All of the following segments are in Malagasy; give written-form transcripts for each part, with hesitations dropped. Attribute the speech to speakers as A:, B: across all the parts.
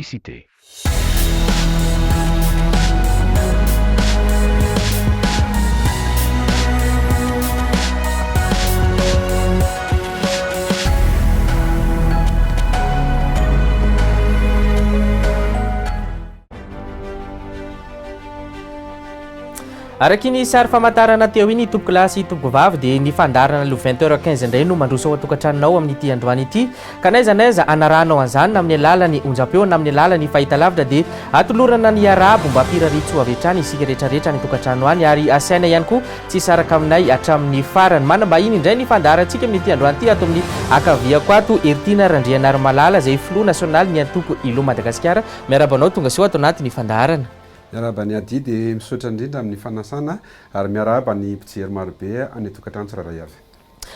A: Cité.
B: Araky ny sary famantarana teo iny tompoko lahy sy tompoko vavy dia ny fandarana lo 20h15 indray no mandroso ao atokantranonao amin'ity androany ity ka naiza naiza anaranao an'izany na amin'ny alalan'ny onjam-peo na amin'ny alalan'ny fahitalavitra dia atolorana ny arabo mba hampiraritso avy hatrany isika rehetrarehetra ny tokantrano any ary asaina ihany koa tsy saraka aminay hatramin'ny farany manambahiny indray ny fandarantsika amin'ity androany ity ato amin'ny akaviako ato Heritiana ANDRIANARIMALALA izay filoha nasionaly ny antoko ilo Madagasikara miarabanao tonga soa ato anatin'ny fandarana.
C: Miaraba ny ady dia misaotra indrindra amin'ny fanasana ary miaraba ny mpijery marobe any tokantrano tsirairay avy.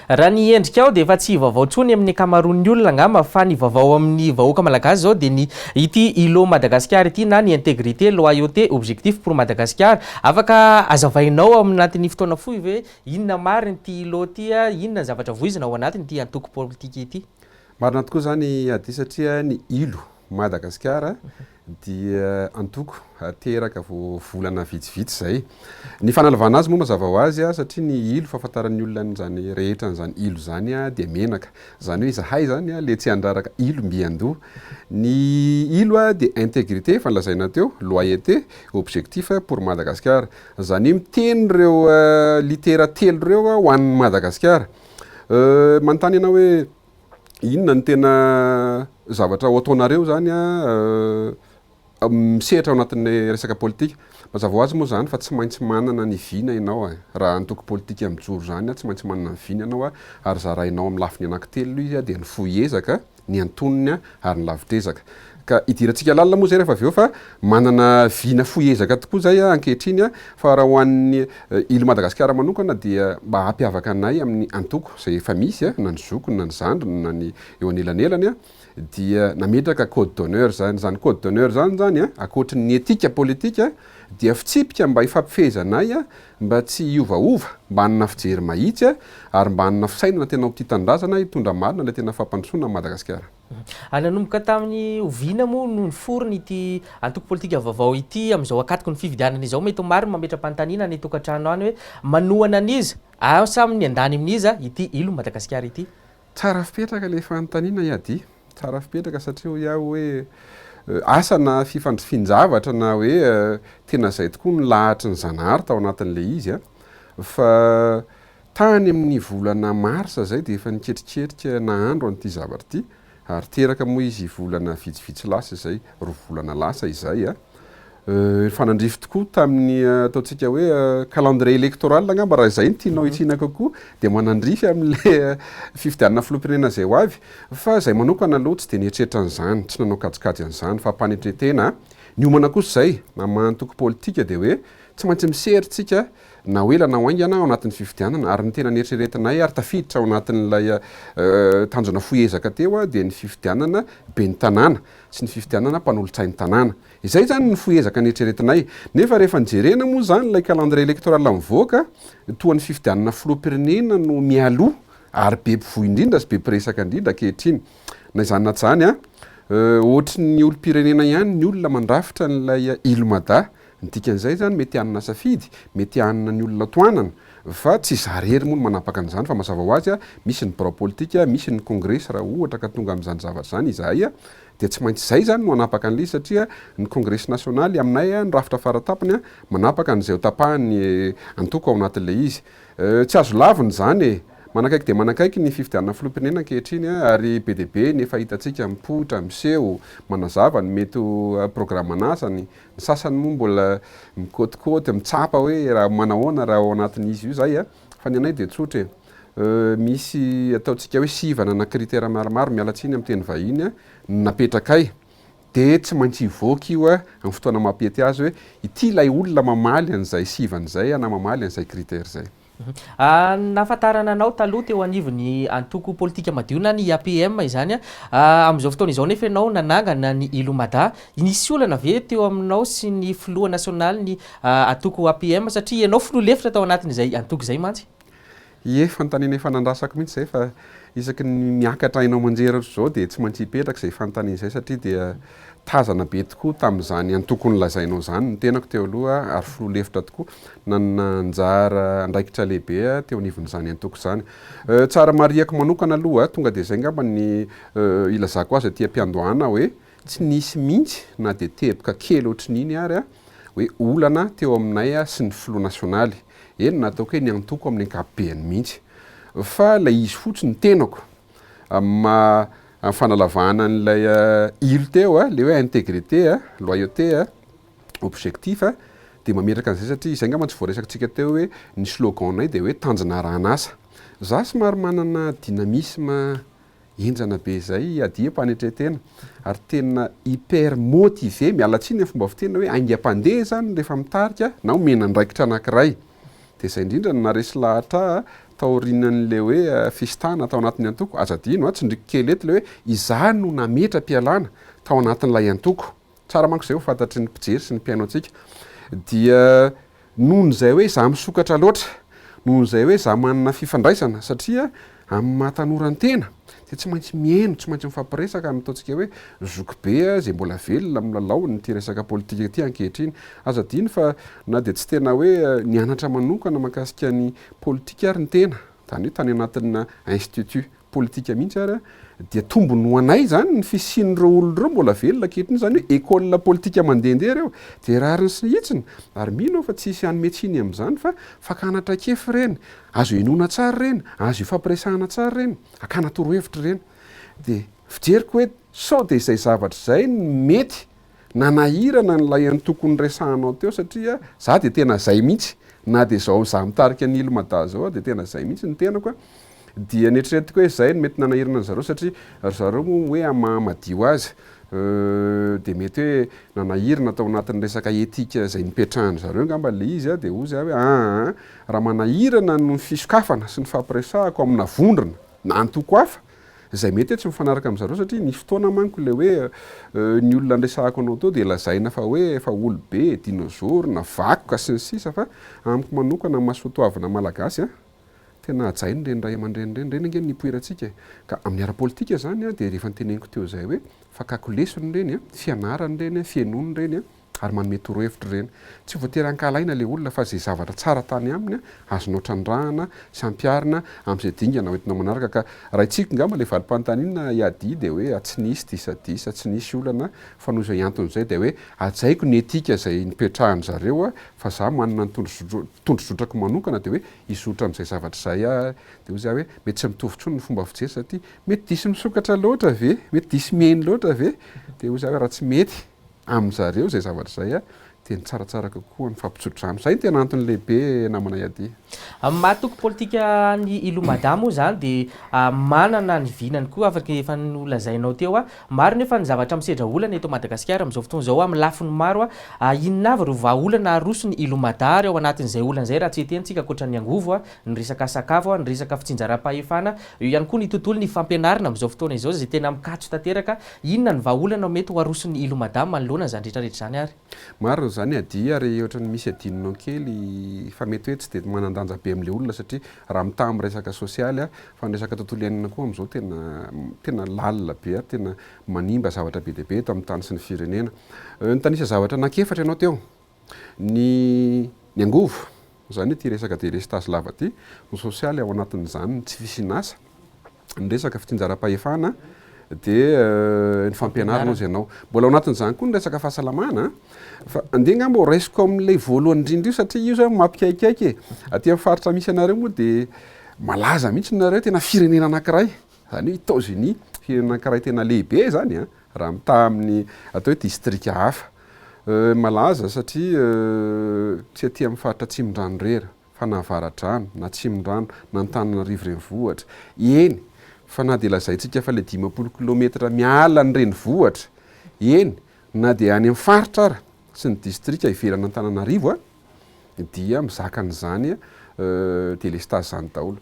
B: Raha ny endrika ao dia efa tsy vaovao tsony amin'ny akamaroan'ny olona angamba fa ny vaovao amin'ny vahoaka malagasy zao dia ny ity ilo Madagasikara ity na ny intégrité loyauté objectif pour Madagasikara afaka azavainao anatin'ny fotoana fohy hoe inona mariny ity ilo ity inona zavatra voizina ao anatiny ity antoko politika ity.
C: Marina tokoa zany ady satria ny ilo Madagasikara dia antoko teraka volana vitsivitsy zay. Ny fanalavana azy moa mazava ho azy satria ny ilo fahafantaran'ny olona n'izany rehetra n'izany ilo zany dia menaka. Zany hoe zahay zany le tsy andraraka ilo mbiandoha. Ny ilo dia intégrité fanlazaina teo, loyauté, objectif pour Madagasikara. Zany miteny reo litera telo reo ho an'ny Madagasikara. Manontany ianao hoe inona ny tena zavatra ho ataonareo zany misehatra ao anatin'ny resaka politika. Mazava ho azy moa zany fa tsy maintsy manana ny vina ianao raha antoko politika mijoro zany tsy maintsy manana ny vina ianao ary zarainao amin'ny lafiny anankitelo izy dia ny foezaka, ny antonony ary ny lavitrezaka. Ka idirantsika lalina moa zay rehefa avy eo fa manana vina foezaka tokoa zay ankehitriny fa raha ho an'ny ilo Madagasikara manokana dia mba hampiavaka anay amin'ny antoko izay efa misy na ny zokony na ny zandriny na ny eo anelanelany dia nametraka code d'honneur zany code d'honneur zany akoatry ny etika politika dia fitsipika mba hifampifehezanay mba tsy iovaova mba hanana fijery mahitsy ary mba hanana fisainana tena tia tandrazana hitondra marina le tena fampandrosoana Madagasikara.
B: Nanomboka tamin'ny oviana moa no niforony ity antoko politika vaovao ity amin'izao akatoko ny fividianana izao mety marina mametra-panontaniana ny tokantrano any hoe manohana an'izy saminy andany amin'izy ity ilo Madagasikara ity.
C: Tsara fipetraka le fanontaniana iady. Tsara fipetraka satria iaho hoe asana fifandrifinjavatra na hoe tena izay tokoa ny lahatry ny zanahary tao anatin'le izy fa tany amin'ny volana marsa zay dia efa niketriketrika nahandro an'ity zavatra ity ary teraka moa izy volana vitsivitsy lasa izay roa volana lasa izay fanandrify tokoa tamin'ny ataontsika hoe calendrier électoral angamba raha izay ny tianao hitsina kokoa dia manandrify amin'le fifidianana filoham-pirenena zay ho avy fa izay manokana aloha tsy dia nieritreritra an'izany tsy nanao kajikajy an'izany fa mpanetretena ny homana kosa izay na mahantoko politika dia hoe tsy maintsy miseritsika na hoela na hoaingana ao anatin'ny fifidianana ary ny tena nieritreretinay ary tafiditra ao anatin'ilay tanjona foezaka teo dia ny fifidianana be ny tanàna sy ny fifidianana mpanolotsain'ny tanàna. Izay zany ny foezaka nieritreretinay nefa rehefa nijerena moa zany ilay calendrier électoral mivoaka toa ny fifidianana filoham-pirenena no mialoha ary be mpivohy indrindra sy be mpiresaka indrindra ankehitriny. Na izany na tsy zany ohatry ny olom-pirenena ihany ny olona mandrafitra n'ilay ilo MADA. Ny dikan'izay zany mety hanana safidy, mety hanana ny olona toanana fa tsy zarery moa no manapaka an'izany fa mazava ho azy misy ny birao politika, misy ny kongresy raha ohatra ka tonga amin'izany zavatra izany izahay dia tsy maintsy izay zany no manapaka an'ilay satria ny kongresy nasionaly aminay ny rafitra faratapany manapaka an'izay ho tapahany antoko ao anatin'ilay izy. Tsy azo laviny zany manakaiky dia manakaiky ny fifidianana filoham-pirenena ankehitriny ary be dia be nefa hitantsika mipoitra, miseho, manazava ny mety programanasany, ny sasany moa mbola mikôtikôty, mitsapa hoe raha manahoana raha ao anatin'izy io zay fa ny anay dia tsotra misy ataontsika hoe sivana na critère maromaro mialatsiny amin'ny teny vahiny napetrakay dia tsy maintsy hivoaka io amin'ny fotoana mampety azy hoe ity ilay olona mamaly an'izay sivana izay na mamaly an'izay critère izay.
B: Nafantarana anao taloha teo anivon'ny antoko politika madio na ny APM izany amin'izao fotoana izao nefa ianao nanangana ny ilo MADA. Nisy olana ve teo aminao sy ny filoha nasionaly ny antoko APM satria ianao filoha lefitra tao anatin'izay antoko izay mantsy?
C: Fanontaniana efa nandrasako mihitsy zay fa isaky ny miakatra hainao manjery zao dia tsy maintsy hipetraka izay fanontaniana izay satria dia tazana be tokoa tamin'izany antoko nylazainao zany ny tenako teo aloha ary filoha-lefitra tokoa nanana anjara andraikitra lehibe teo anivon'izany antoko izany. Tsara mariako manokana aloha tonga dia izay ngamba ny ilazako azy aty am-piandohana hoe tsy nisy mihitsy na dia teboka kely ohatrin'iny ary hoe olana teo aminay sy ny filoha nasionaly. Eny nataoko hoe ny antoko amin'ny ankapobeny mihitsy. Fa ilay izy fotsiny ny tenako amin'ny fanalavahana n'ilay ilo teo ilay hoe intégrité, loyauté, objectif dia mametraka an'izay satria izay ngamba tsy voaresakantsika teo hoe ny slogan-nay dia hoe tanjona ranasa. Za somary manana dynamisme enjana be izay adia mpanetretena ary tena hyper motivé mialatsiny ny fomba fitena hoe aingam-pandeha zany rehefa mitarika na omena andraikitra anankiray. Dia izay indrindra no naresy lahatra taorinan'ilay hoe fistana tao anatin'ny antoko. Aza adino tsindriko kely eto ilay hoe izaho no nametra-pialana tao anatin'ilay antoko. Tsara manko izay ho fantatry ny mpijery sy ny mpiaino antsika. Dia noho izay hoe izaho misokatra loatra, noho izay hoe izaho manana fifandraisana satria amin'ny mahatanora ny tena dia tsy maintsy mihaino, tsy maintsy mifampiresaka ny ataontsika hoe zoky be izay mbola velona amin'ny lalaony ty resaka politika ty ankehitriny. Aza adino fa na dia tsy tena hoe nianatra manokana mahakasika ny politika ary ny tena, zany hoe tany anatin'ny institut politika mihitsy ary dia tombony ho anay zany ny fisian'ireo olon'ireo mbola velona ankehitriny, zany hoe école politika mandehandeha reo dia rariny sy hitsiny ary mino fa tsisy hanymetsiny amin'izany fa fakanatra kefy reny, azo enoana tsara reny, azo ifampiresahana tsara reny, akana torohevitra reny. Dia fijeriko hoe sao dia izay zavatra izay mety nanahirana n'ilay antoko nyresahanao teo satria za dia tena zay mihitsy na dia zao za mitarika ny ilo MADA zao dia tena zay mihitsy ny tenako dia netretiko hoe zay mety nanahirana an zareo satria zareo moa hoe mahamadio azy dia mety hoe nanahirana tao anatin'ny resaka etika izay nipetrahany zareo ngamba le izy dia hoy zay hoe raha manahirana no fisokafana sy ny fampiresahako amina vondrona na antoko hafa izay mety hoe tsy mifanaraka amin'ny zareo satria ny fotoana manko le hoe ny olona andresahako anao teo dia lazaina fa hoe efa olobe, dinosaure na vakoka sy ny sisa fa amiko manokana mahasoatoavana malagasy tena ajainy reny ray aman-dreny reny angeny nipoirantsika ka amin'ny ara-politika zany dia rehefa niteneniko teo zay hoe fakakolesony reny fianarany reny fienony reny ary manome torohevitra reny tsy voatery ankalaina le olona fa zay zavatra tsara tany aminy azonao trandrahana sy ampiarina amin'izay dingana hoentinao manaraka. Ka raha itsika ngamba le valim-panontaniana hiadia dia hoe tsy nisy disadisa, tsy nisy olana fa noho izay anton'izay dia hoe ajaiko ny etika izay nipetrahany zareo fa za manana ny tondrozotrako manokana dia hoe hizotra amin'izay zavatra izay dia hoy za hoe mety tsy mitovy ny fomba fijery satria mety disy misokatra loatra ve, mety disy mihaino loatra ve, dia hoy za hoe raha tsy mety amin'zareo zay zavatra izay dia ny tsaratsara kokoa ny fampitsotra aminy. Izay tena antony lehibe namanay aty.
B: Mahatoko politika ny ilo MADA moa zany dia manana ny vinany koa afaka efa nolazainao teo maro nefa ny zavatra misedra olana eto Madagasikara amin'izao fotoana izao amin'ny lafiny maro inona avy ireo vahaolana aroso ny ilo MADA ary ao anatin'izay olana izay raha tsy etentsika ankoatra ny angovo ny resaka sakafo ny resaka fitsinjaram-pahefana eo ihany koa ny tontolo ny fampianarana amin'izao fotoana izao izay tena mikatso tanteraka. Inona ny vahaolana mety ho aroso ny ilo MADA manoloana zany rehetrarehetra zany ary?
C: Maro zany adia ary ohatrany misy adinonao kely fa mety hoe tsy dia manandanja be amin'ilay olona satria raha mitaha amin'ny resaka sosialy fa ny resaka tontolo iainana koa amin'izao tena lalina be tena manimba zavatra be dia be eto amin'ny tany sy ny firenena. Nitanisa zavatra anankiefatra ianao teo ny angovo zany hoe ty resaka délestage lava ty ny sosialy ao anatin'izany tsy fisinasa ny resaka fitsinjaram-pahefana dia ny fampianarana izy ianao mbola ao anatin'izany koa ny resaka fahasalamana fa andeha ngamba ho raisiko amin'ilay voalohany indrindra io satria io zany mampikaikaiky aty amin'ny faritra misy anareo moa dia malaza mihitsy nareo tena firenena anankiray zany hoe États-Unis firenena anankiray tena lehibe zany raha mitaha amin'ny atao hoe distrika hafa malaza satria tsy aty amin'ny faritra Tsimondrano rera fa na Avaradrano na Tsimondrano na Antananarivo renivohitra eny fa na dia lazaintsika fa le 10 kilometra miala ny renivohitra eny na dia any amin'ny faritra ara sy ny distrika ivelana Antananarivo dia mizaka an'izany délestage zany daholo.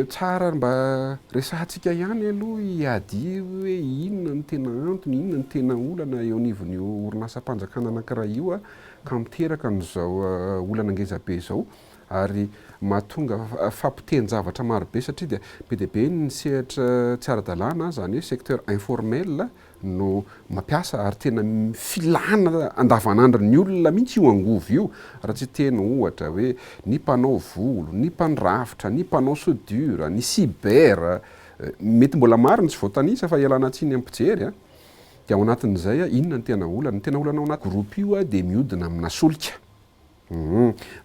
C: Tsara mba resahantsika ihany aloha hiadia hoe inona ny tena antony, inona ny tena olana eo anivon'io orinasa-panjakana anankiray io ka miteraka n'izao olana ngezabe izao ary mahatonga fampiten-javatra marobe satria dia be ny sehatra tsy ara-dalàna zany hoe secteur informel no mampiasa ary tena filana andavanandro ny olona mihitsy io angovo io raha tsy tena ohatra hoe ny mpanao volo, ny mpandrafitra, ny mpanao soudure, ny cyber mety mbola maro ny tsy voatanisa fa ialana tsiny ampijery dia ao anatin'izay inona ny tena olana ao anaty groupe io dia mihodina amina solika.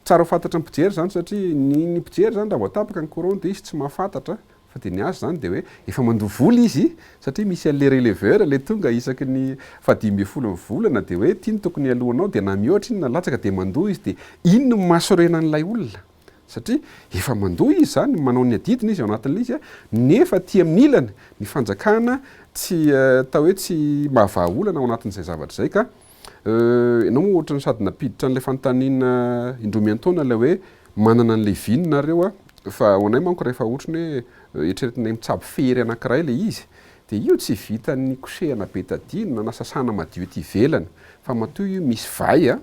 C: Tsara ho fantatra ny mpijery zany satria ny mpijery zany raha voatapaka ny courant dia izy tsy mahafantatra fa dia ny azy zany dia hoe efa mandovoly izy satria misy an'le releveur le tonga isaky ny 520 volana dia hoe tia ny tokony alohanao dia na mihoatra iny na latsaka dia mandoa izy dia ino no mahasorena an'ilay olona satria efa mandoa izy zany manao ny adidina izy ao anatin'ilay izy nefa tia amin'ny ilana ny fanjakana tsy tao hoe tsy mahavaha olana ao anatin'izay zavatra izay ka ianao moa ohatra ny sady napiditra an'ilay fanontaniana indroa miantaona ilay hoe manana an'ilay vinina nareo fa ao anay manko rehefa ohatrany hoe eritreretinay mitsabo fery anankiray ilay izy dia io tsy vitan'ny kosehana betadine na sasana madio ety ivelany fa matoa io misy vay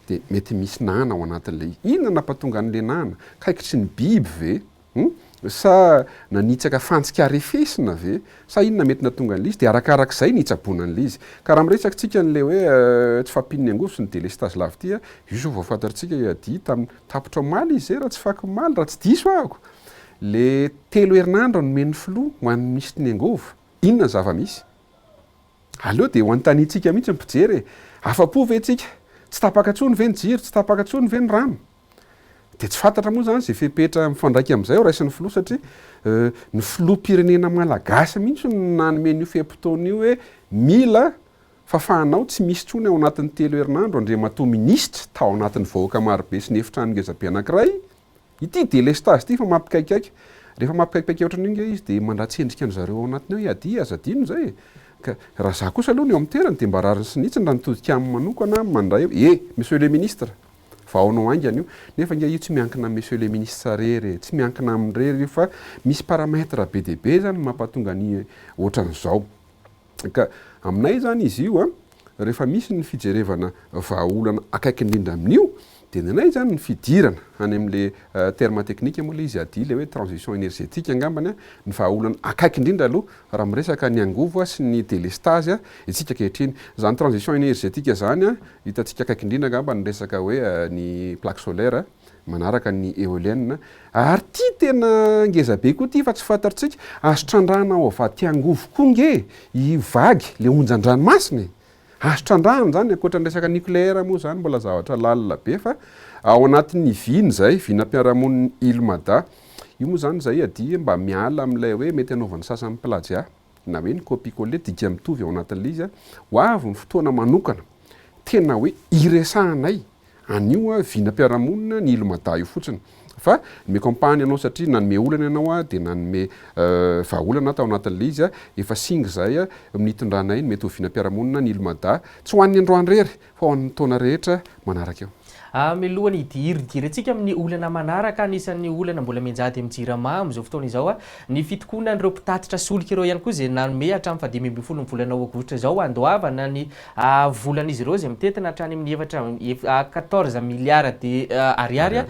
C: dia mety misy nana ao anatin'ilay inona nampatonga an'ilay nana kaikitry ny biby ve sa nanitsaka fantsika arefesina ve sa inona mety natonga an'ilay izy dia arakarak'izay nitsaboana an'ilay izy ka raha miresakitsika n'le hoe tsy fampin'ny angovo sy ny délestage lavity io zao voafantatritsika adi tamin'ny tapitra maly izy zay raha tsy faky maly raha tsy diso ahako le 3 herinandro no meny filoha ho an'ny misy ny angovo inona ny zava-misy aleo dia ho antanitsika mihitsy mpijery afa-po ve tsika tsy tapaka tsony ve ny jiro tsy tapaka tsony ve ny rano dia tsy fantatra moa zany zay fepetra mifandraiky amin'izay raisiny filoha satria ny filoham-pirenena malagasy mihitsy nanome n'io feam-potoana io hoe mila fahafahanao tsy misy tsony ao anatin'ny 3 herinandro andriamatoa minisitra tao anatin'ny vahoaka marobe sy ny efitrano ngezabe anankiray ity délestage ity fa mampikaikaiky rehefa mampikaikaiky ohatran'inge izy dia mandratsendrika an'zareo ao anatiny hoe adia azadino zay ka raha za kosa aloha ny eo amin'ny toerany dia mba rariny sinitsiny raha nitodika amin'ny manokana mandray monsieur le ministre fa aonao aingana io nefa inge io tsy miankina monsieur le ministre rery tsy miankina amin'rery io fa misy paramètre be dia be zany mampatonga ny ohatran'izao ka aminay zany izy io rehefa misy ny fijerevana vahaolana akaiky indrindra amin'io dia nenay zany ny fidirana any amin'le terme technique moa le izy ady le hoe transition énergétique angambany ny vahaolana akaiky indrindra aloha raha miresaka ny angovo sy ny délestage itsika kehitriny zany transition énergétique zany hitantsika akaiky indrindra angamba ny resaka hoe ny plaque solaire manaraka ny éolienne ary ty tena ngezabe koa ty fa tsy fantatritsika azo trandrahana ao avaty angovo koa nge i vagy le onjan-dranomasina azo trandrahana zany ankoatra ny resaka nucléaire moa zany mbola zavatra lalina be fa ao anatin'ny viny zay vinam-piarahamoniny île MADA io moa zany zay ady mba miala amin'ilay hoe mety anaovan'ny sasan'ny plagia na hoe ny copie-coller dika mitovy ao anatin'ilay izy ho avy ny fotoana manokana tena hoe iresahanay anio vinam-piarahamonina ny île MADA io fotsiny fa me campagne anao satria nanome olana ianao dia nanome vahaolana tao anatin'ilay izy efa singy zay minitondranay mety ho vinam-piarahamonina ny île MADA tsy ho an'ny androany rery fa ho an'ny taona rehetra manaraka eo
B: milohany hidiry antsika amin'ny olana manaraka anisan'ny olana mbola menjady amin'ny jirama amin'izao fotoana izao ny fitokonana ireo mpitatitra solika ireo ihany koa zay nanome hatramin'ny 2012 ny volana aogosta izao andoavana ny volan'izy ireo zay mitetina hatrany amin'ny 14 milliard de ariary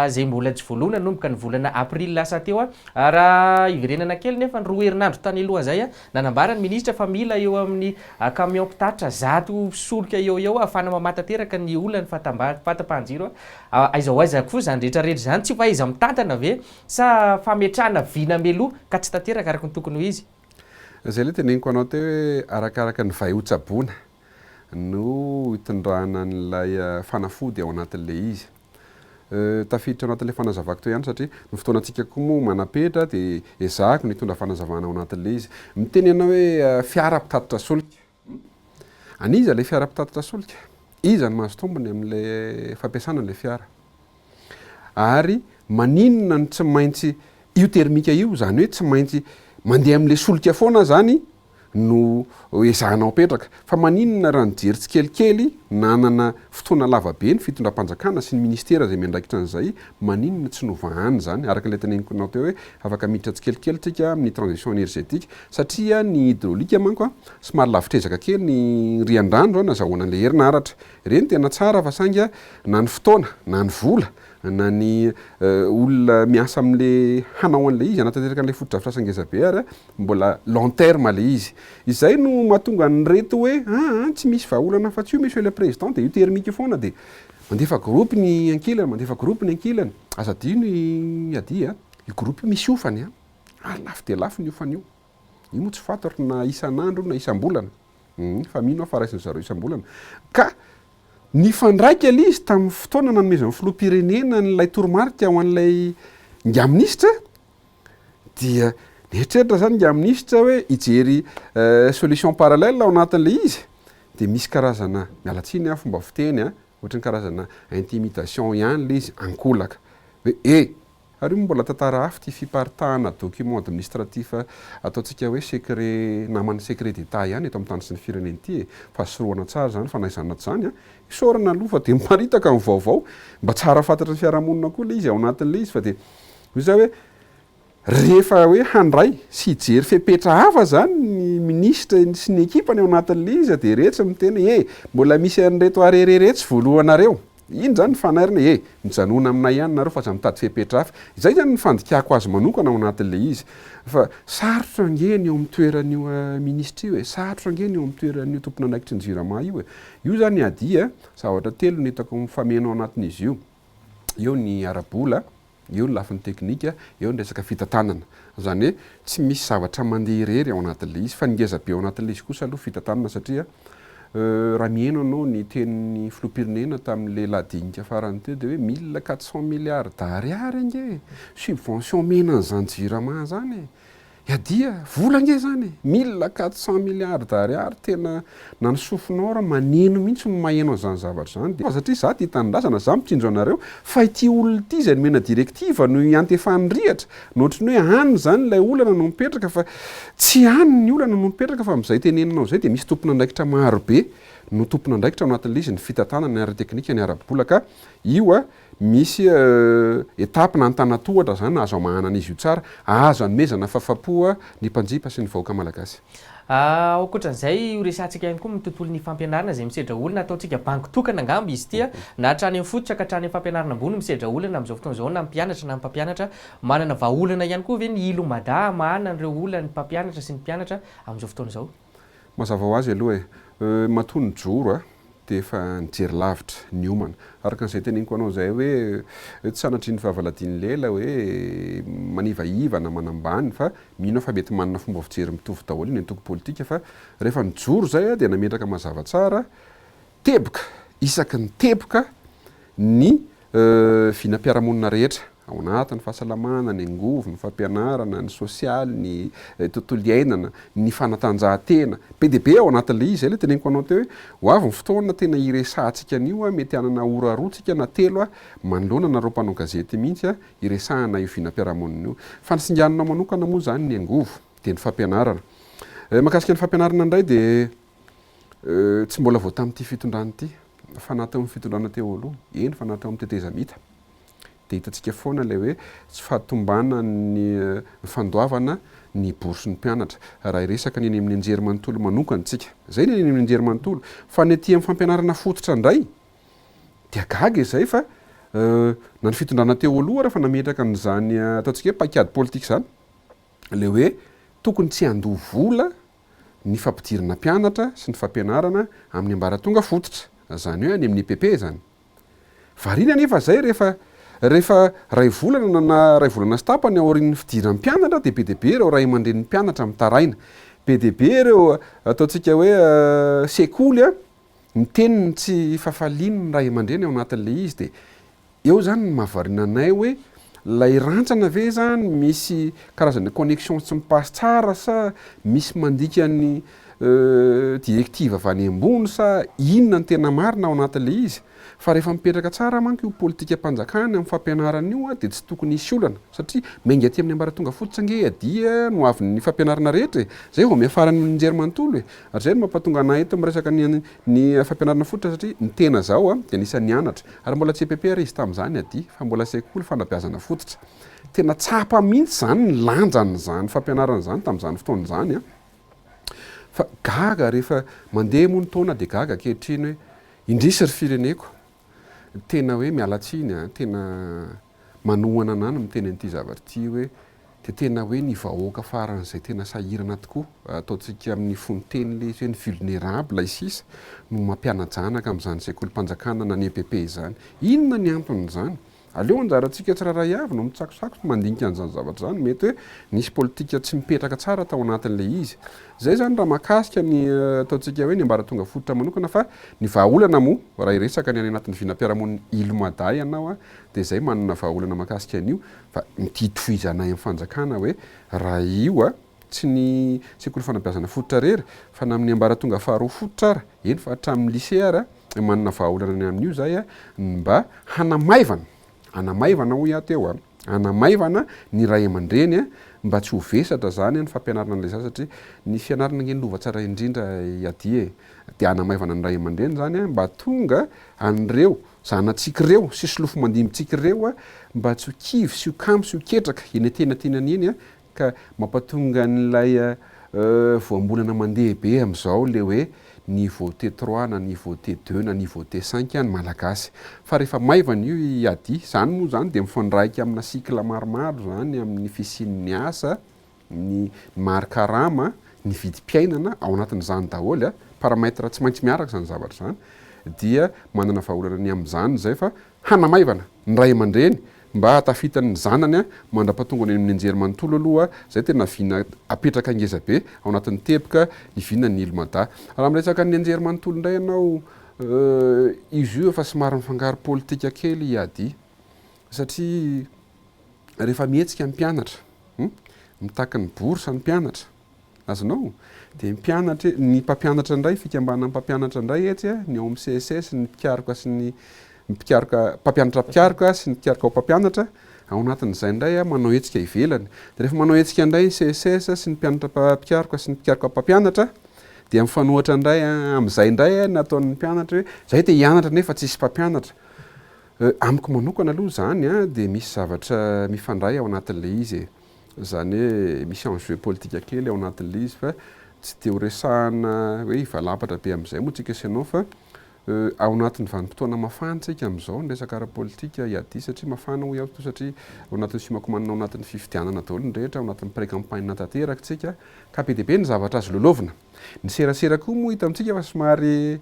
B: zay mbola tsy voalona nomboka ny volana april lasa teo raha iverenana kely nefa ny 2 herinandro tany aloha zay nanambara ny ministra fa mila eo amin'ny camion mpitatitra 100 solika eo ahafana mamatateraka ny olana fatapahanjiro aiza koa zany rehetrarehetra zany tsy fa izy mitantana ve sa fametrahana vina meloa ka tsy tanteraka araka ny tokony ho izy
C: zay le teneniko anao teo hoe arakaraka ny vai hotsaboana no hitondrana n'ilay fanafody ao anatin'ilay izy tafiditra ao anatin'ilay fanazavako teo ihany satria ny fotoanantsika koa moa manapetra dia ezahako ny hitondra fanazavana ao anatin'ilay izy miteny ianao hoe fiara-pitatitra solika aniza le fiara-pitatitra solika iza ny mahazo tombony amin'ilay fampiasana n'ilay fiara ary maninona ny tsy maintsy io termika io zany hoe tsy maintsy mandeha amin'ilay solika foana zany no ezahanao apetraka fa maninona raha nijery tsikelikely nanana fotoana lavabe ny fitondram-panjakana sy ny ministera zay miandraikitra an'izay maninona tsy novahany zany araka ilay tenenikonao teo hoe afaka miditra tsikelikely tsika amin'ny transition énergétique satria ny hydraolika manko somary lavitrezaka kely ny rian-drandro nazahoana an'ilay herinaratra ireny tena tsara fa sainga na ny fotoana na ny vola na ny olona miasa amin'le hanao an'le izy anatanteraka an'le fototra firasangeza-be ary mbola long terme le izy izay no mahatonga ny reto hoe tsy misy vahaolana fa tsy io misy hoe le président de io termique io foana de mandefa groupe ny ankilany mandefa groupe ny ankilany azadio ny adia io groupe io misy ofany lafo de lafo ny ofany io moa tsy fantatra na isan'andro na isam-bolana fa mino fa raisiny zareo isam-bolana ka ny fandraika le izy tamin'ny fotoana nanomezan'ny filoham-pirenena n'ilay toromarika ho an'ilay ngaministra dia nietreritra zany ngaministra hoe hijery solution parallèle ao anatin'le izy de misy karazana mialatsiny fomba fiteny ohatry ny karazana intimidation ihany le izy ankolaka hoe ary mbola tantara hafa ty fiparitahana document administratif ataontsika hoe secret namany secret d'état ihany eto amin'ny tany sy ny fireneny ity fa soroana tsara zany fanaizana zany sorana aloha fa de maritaka amin'ny vaovao mba tsara fantatra ny fiarahamonina koa le izy ao anatin'le izy fa de za hoe rehefa hoe handray sy hijery fepetra hafa zany ny ministra sy ny ekipany ao anatin'le izy de rehetra miteny mbola misy an'reto arereretsy voalohanareo iny zany ny fanairina mijanona aminay ihany nareo fa za mitady fepetra hafa izay zany ny fandikako azy manokana ao anatin'le izy fa sarotra angeny eo amin'ny toeran'io ministra io sarotra angeny eo amin'ny toeran'io tompona anaikitry ny jirama io zany adia zavatra telo ny hitako mifameno ao anatin'izy eo ny arabola eo ny lafin'ny teknika eo ny resaka fitantanana zany hoe tsy misy zavatra mandeha irery ao anatin'le izy fa ningezabe ao anatin'le izy kosa aloha fitantanana satria raha mihaino anao ny tenin'ny filoham-pirenena tamin'le ladinika farany teo de hoe 1400 milliards d'ariary ange subvention mena an'izany jirama zany adia vola ange zany 1400 milliards d'ariary tena nanosofinao raha maneno mihitsy no maheno an'izany zavatra zany de satria za ty tanindrazana za mitsinjo anareo fa ity olona ity izay nomena direktiva no iantefan'ny rihatra nohatry ny hoe any zany ilay olana no mipetraka fa tsy any ny olana no mipetraka fa amin'izay teneninao zay de misy tompona andraikitra marobe no tompona andraikitra ao anatin'le izy ny fitantanana ny ara-teknika ny arabola ka io misy etape nantanatohatra zany azo amahana an'izy io tsara azo anomezana fafapoa ny mpanjipa sy ny vahoaka malagasy
B: ankoatran'izay resantsika ihany koa amin'ny tontolon'ny fampianarana zay misedra olona ataontsika banky tokana angamba izy ity na hatrany amin'ny fototra ka hatrany amin'ny fampianarana ambony misedra olana amin'izao fotoana izao na mpianatra na mpampianatra manana vahaolana ihany koa ve ny ilo mada mahana an'ireo olona ny mpampianatra sy ny mpianatra amin'izao fotoana izao
C: mazava ho azy aloha matony joro de efa nijery lavitra ny omana araka n'izay teneniko anao zay hoe tsy sanatry ny fahavaladiany lela hoe manivaiva na manambany fa mino fa mety manana fomba fijery mitovy daholo iny antoko politika fa rehefa nijoro zay de nametraka mazava tsara teboka isaky ny teboka ny vinam-piarahamonina rehetra ao anatin'ny fahasalamana ny angovo ny fampianarana ny sosialy ny tontolo iainana ny fanatanjahantena be de be ao anatin'le izy zay le teneniko anao teo hoe hoavy ny fotoana tena iresahantsika an'io mety anana ora roatsika na telo manoloana nareo mpanao gazety mihitsy iresahana io vinam-piarahamonina io fanasinganana manokana moa zany ny angovo de ny fampianarana mahakasika ny fampianarana indray de tsy mbola voa tamin'ity fitondrana ity fa natao amin'ny fitondrana teo aloha fa natao amin'ny tetezamita de hitantsika foana le hoe tsy fahatombana ny fandoavana ny bourse ny mpianatra raha iresaka ny amin'ny anjery manontolo manokana tsika zay ny amin'ny anjery manontolo fa ny aty amin'ny fampianarana fototra indray dia gaga izay fa na ny fitondrana teo aloha raha fa nametraka n'izany ataontsika hoe paikady politika zany le hoe tokony tsy handoa vola ny fampidirana mpianatra sy ny fampianarana amin'ny ambaratonga fototra zany hoe any amin'ny EPP zany variana nefa zay rehefa ray volana na ray volana sy tapany aorian'ny fidiran'ny mpianatra de be debe reo ray aman-dren'ny mpianatra mitaraina be debe reo ataontsika hoe sekoly miteniny tsy fafaliny ny ray aman-dreny ao anatin'le izy de eo zany ny mahavariana anay hoe lay rantsana ve zany misy karazana connexion tsy mipasy tsara sa misy mandika ny direktiva avy any ambony sa inona ny tena marina ao anatin'le izy fa rehefa mipetraka tsara manko io politika mpanjakana amin'ny fampianarana io de tsy tokony hisy olana satria menga aty amin'ny ambaratonga fototra ange adia no avin'ny fampianarana rehetra zay vao miafarany mijery manontolo ary zay no mampatonga anay eto miresaka ny fampianarana fototra satria ny tena zao de nisan'ny anatra ary mbola tsy EPP izy tamin'izany adia fa mbola sekoly fanabeazana fototra tena tsapa mihitsy zany ny lanjan'izany fampianarana zany tamin'izany fotoana zany fa gaga rehefa mandeha moa ny taona de gaga ankehitriny hoe indrisy ry fireneko tena hoe mialatsiny tena manohana anany miteny an'ity zavatra ty hoe tena hoe ny vahoaka faran'izay tena sahirana tokoa ataontsika amin'ny fonteny le hoe ny vulnérable isisa no mampianajanaka amin'izany sekolim-panjakana na ny EPP izany. Inona ny anton'izany? Aleo anjarantsika tsiraray avy no mitsakosako mandinika an'izany zavatra zany, mety hoe nisy politika tsy mipetraka tsara tao anatin'le izy. Zay zany raha mahakasika ny ataontsika hoe ny ambaratonga fototra manokana, fa ny vahaolana moa raha iresaka ny any anatin'ny vinam-piarahamoniny ilo MADA ianao dia zay manana vahaolana mahakasika an'io fa mity tohizana amin'ny fanjakana hoe raha io tsy ny sekoly fanabeazana fototra rery fa na amin'ny ambaratonga faharoa fototra ara eny fa hatramin'ny lycée ara manana vahaolana ny amin'io zay mba hanamaivana hoy ateo hanamaivana ny ray aman-dreny mba tsy ho vesatra zany ny fampianarana an'ilay zaza satria ny fianarana ngenlova tsara indrindra iadie dia hanamaivana ny ray aman-dreny zany mba tonga an'ireo zanatsika ireo sy solofo mandimitsika ireo mba tsy ho kivy sy ho kamo sy ho ketraka eny tenantenany eny ka mampatonga n'ilay voambolana mandeha be amin'izao le hoe niveau T3 na niveau T2 na niveau T5 ny malagasy. Fa rehefa maivana io iady zany moa zany dia mifandraika amina sikla maromaro zany amin'ny fisian'ny asa, ny mari-karama, ny vidim-piainana ao anatin'izany daholo paramètre tsy maintsy miaraka zany zavatra zany dia manana vahaolana ny amin'izany zay fa hanamaivana ny ray aman-dreny mba hatafitan'ny zanany mandra-pahatonga ny amin'ny anjerimanontolo aloha zay tena vina apetraka angeza be ao anatin'ny teboka ivina ny ilo MADA. Raha miresaka ny anjerimanontolo indray ianao izy io efa somary mifangaro politika kely iady satria rehefa mihetsika ny mpianatra mitaky ny bourse ny mpianatra azonao dia mpianatra ny mpampianatra indray fikambana mpampianatra indray etsy ny ao amin'ny CSS ny mpikaroka sy ny mpampianatra sy ny mpikaroka ao mpampianatra ao anatin'izay indray manao hetsika ivelany. Dia rehefa manao hetsika indray CSS sy ny mpianatra mpikaroka sy ny mpikaroka mpampianatra dia mifanohatra indray amin'izay indray nataon'ny mpianatra hoe zay dia hianatra nefa tsisy mpampianatra. Amiko manokana aloha zany dia misy zavatra mifandray ao anatin'le izy zany hoe misy enjeu politika kely ao anatin'le izy fa tsy dia ho resahana hoe hivalapatra be amin'izay moa tsika isanao fa ao anatin'ny vanim-potoana mafana tsika amin'izao ny resaka ara-politika iady satria mafana ho iaho satria ao anatin'ny simakomanana ao anatin'ny fifidianana daholo ny rehetra ao anatin'ny pré-campagne tanteraka tsika ka be dia be ny zavatra azo loloavina. Ny serasera koa moa hita amintsika fa somary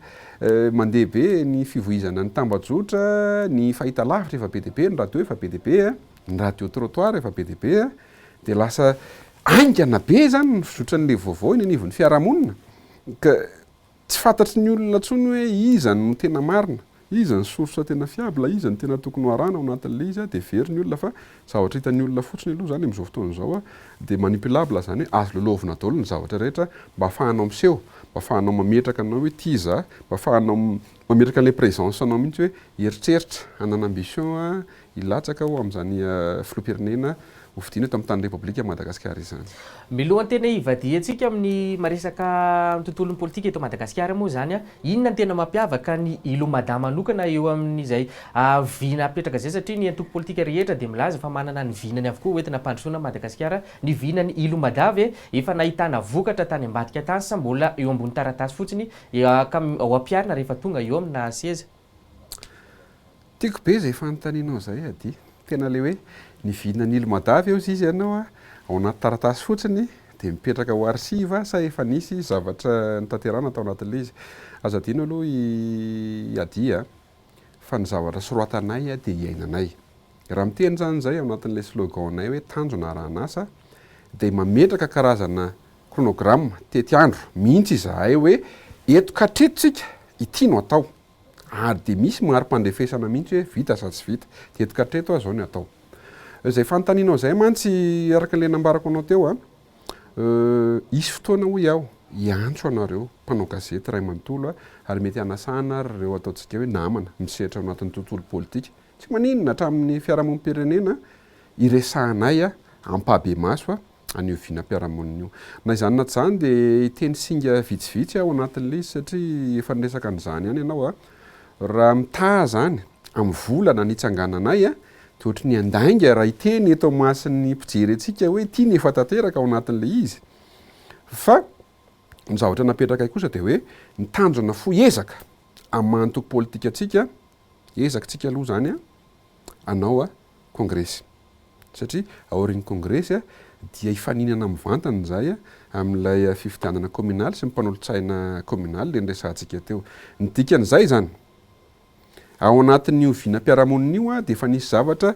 C: mandeha be ny fivoizana ny tambajotra, ny fahitalavitra efa be dia be, ny radio efa be dia be, ny radio trottoir efa be dia be dia lasa aingana be zany ny fizotran'le vaovao eny anivon'ny fiarahamonina ka tsy fantatry ny olona ntsony hoe iza no tena marina, iza ny source tena fiabla, iza ny tena tokony ho arana ao anatin'le izy dia very ny olona fa zavatra hitan'ny olona fotsiny aloha zany amin'izao fotoana izao dia manipulable zany hoe azo loloavina daholo ny zavatra rehetra mba ahafahanao miseho, mba ahafahanao mametraka anao hoe tiza, mba ahafahanao mametraka an'ilay présence anao mihitsy hoe eritreritra hanana ambition hilatsaka ao amin'izany filoham-pirenena hofidiana eto amin'ny tany repoblika Madagasikara izany.
B: Milohan'ny tena ivadiantsika amin'ny maresaka tontolon'ny politika eto Madagasikara moa zany inona ny tena mampiavaka ny ilo MADA manokana eo amin'izay vina apetraka zay satria ny antoko politika rehetra dia milaza fa manana ny vinany avokoa hoentina pandrosoana Madagasikara. Ny vinany ilo MADA ve efa nahitana vokatra tany ambadika tany sa mbola eo ambony taratasy fotsiny ao ampiarina rehefa tonga eo amina seza?
C: Tiako be zay fanontanianao zay ady tena le hoe ny vinany ilo MADA ve izy ianao ao anaty taratasy fotsiny dia mipetraka ho arsiva sa efa nisy zavatra nitanterana tao anatin'le izy. Azo adino aloha iady fa ny zavatra soroatanay dia iainanay. Raha miteny zany zay ao anatin'le sloganay hoe tanjona rahanasa dia mametraka karazana chronogramme tety-andro mihitsy izahay hoe eto katretotsika ity no atao ary dia misy mari-pandrefesana mihitsy hoe vita sa tsy vita dia eto katreto zao ny atao. Zay fanontanianao zay mantsy araka le nambarako anao teo isy fotoana ho iaho hiantso anareo mpanao gazety ray manontolo ary mety hanasana ary ireo ataontsika hoe namana misehatra ao anatin'ny tontolo politika tsy maninona hatramin'ny fiarahamonim-pirenena iresahanay ampabe maso anio vinam-piarahamonina io. Na izany na tsy zany dia hiteny singa vitsivitsy ao anatin'le izy satria efa niresaka an'izany ihany ianao raha mitaha zany amin'ny volana nitsangananay dia ohatry ny andainga raha hiteny eto masin'ny mpijery antsika hoe ity ny efa tanteraka ao anatin'le izy fa ny zavatra napetraka kosa dia hoe ny tanjona foezaka amin'ny mantoko politika antsika ezakitsika aloha zany anao kongresy satria aorian'ny kongresy dia hifaninana mivantana zay amin'ilay fifidianana communaly sy mmpanolotsaina communaly le nresantsika teo ny dikan'izay zany ao anatin'io vinam-piarahamonina io dia efa nisy zavatra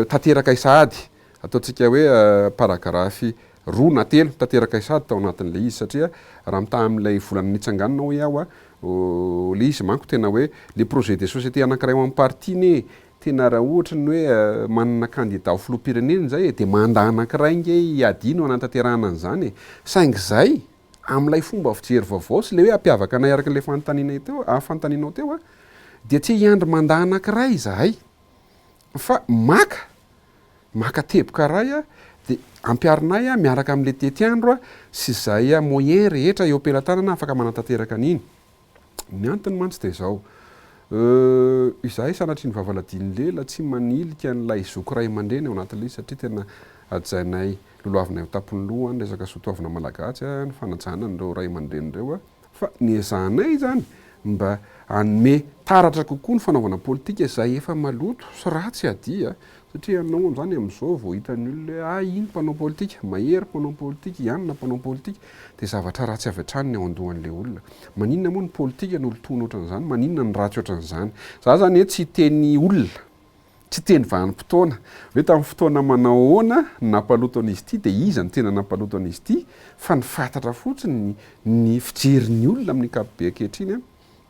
C: tanteraka isady ataontsika hoe paragrafy 2 na 3 tanteraka isady tao anatin'le izy satria raha mita amin'ilay volana nitsanganina hoe ao le izy manko tena hoe le projet de société anankiray ho amin'ny parti tena raha ohatra ny hoe manana candidat ho filoham-pirenena zay dia manda anankiray nge hiadino anatanterahana an'izany saingy zay amin'ilay fomba fijery vaovao sy le hoe ampiavaka anay araka le fanontanianao teo dia tsy hiandry manda anankiray izahay fa maka teboka ray dia ampiarinay miaraka amin'le tetiandro sy zay moyen rehetra eo ampelantanana afaka manatanteraka an'iny ny antony mantsy dia zao izahay sanatry ny vavaladiny lela tsy manilika n'ilay zoko ray aman-dreny ao anatin'le izy satria tena ajainay loloavinay ho tampony loha ny resaka sotoavina malagasy ny fanajana n'ireo ray aman-dreny ireo fa niezahanay zany mba anome taratra kokoa ny fanaovana politika izay efa maloto sy ratsy adia satria anao zany amin'izao vao hitany olona iny mpanao politika mahery mpanao politika ianona mpanao politika dia zavatra ratsy avy hatrany ny ao andohan'le olona maninona moa ny politika ny olotona ohatran'izany maninona ny ratsy ohatran'izany za zany tsy teny olona tsy teny vanim-potoana hoe tamin'ny fotoana manao ahoana nampaloto an'izy ity dia iza ny tena nampaloto an'izy ity fa ny fantatra fotsiny ny fijerin'ny olona amin'ny kapobe ankehitriny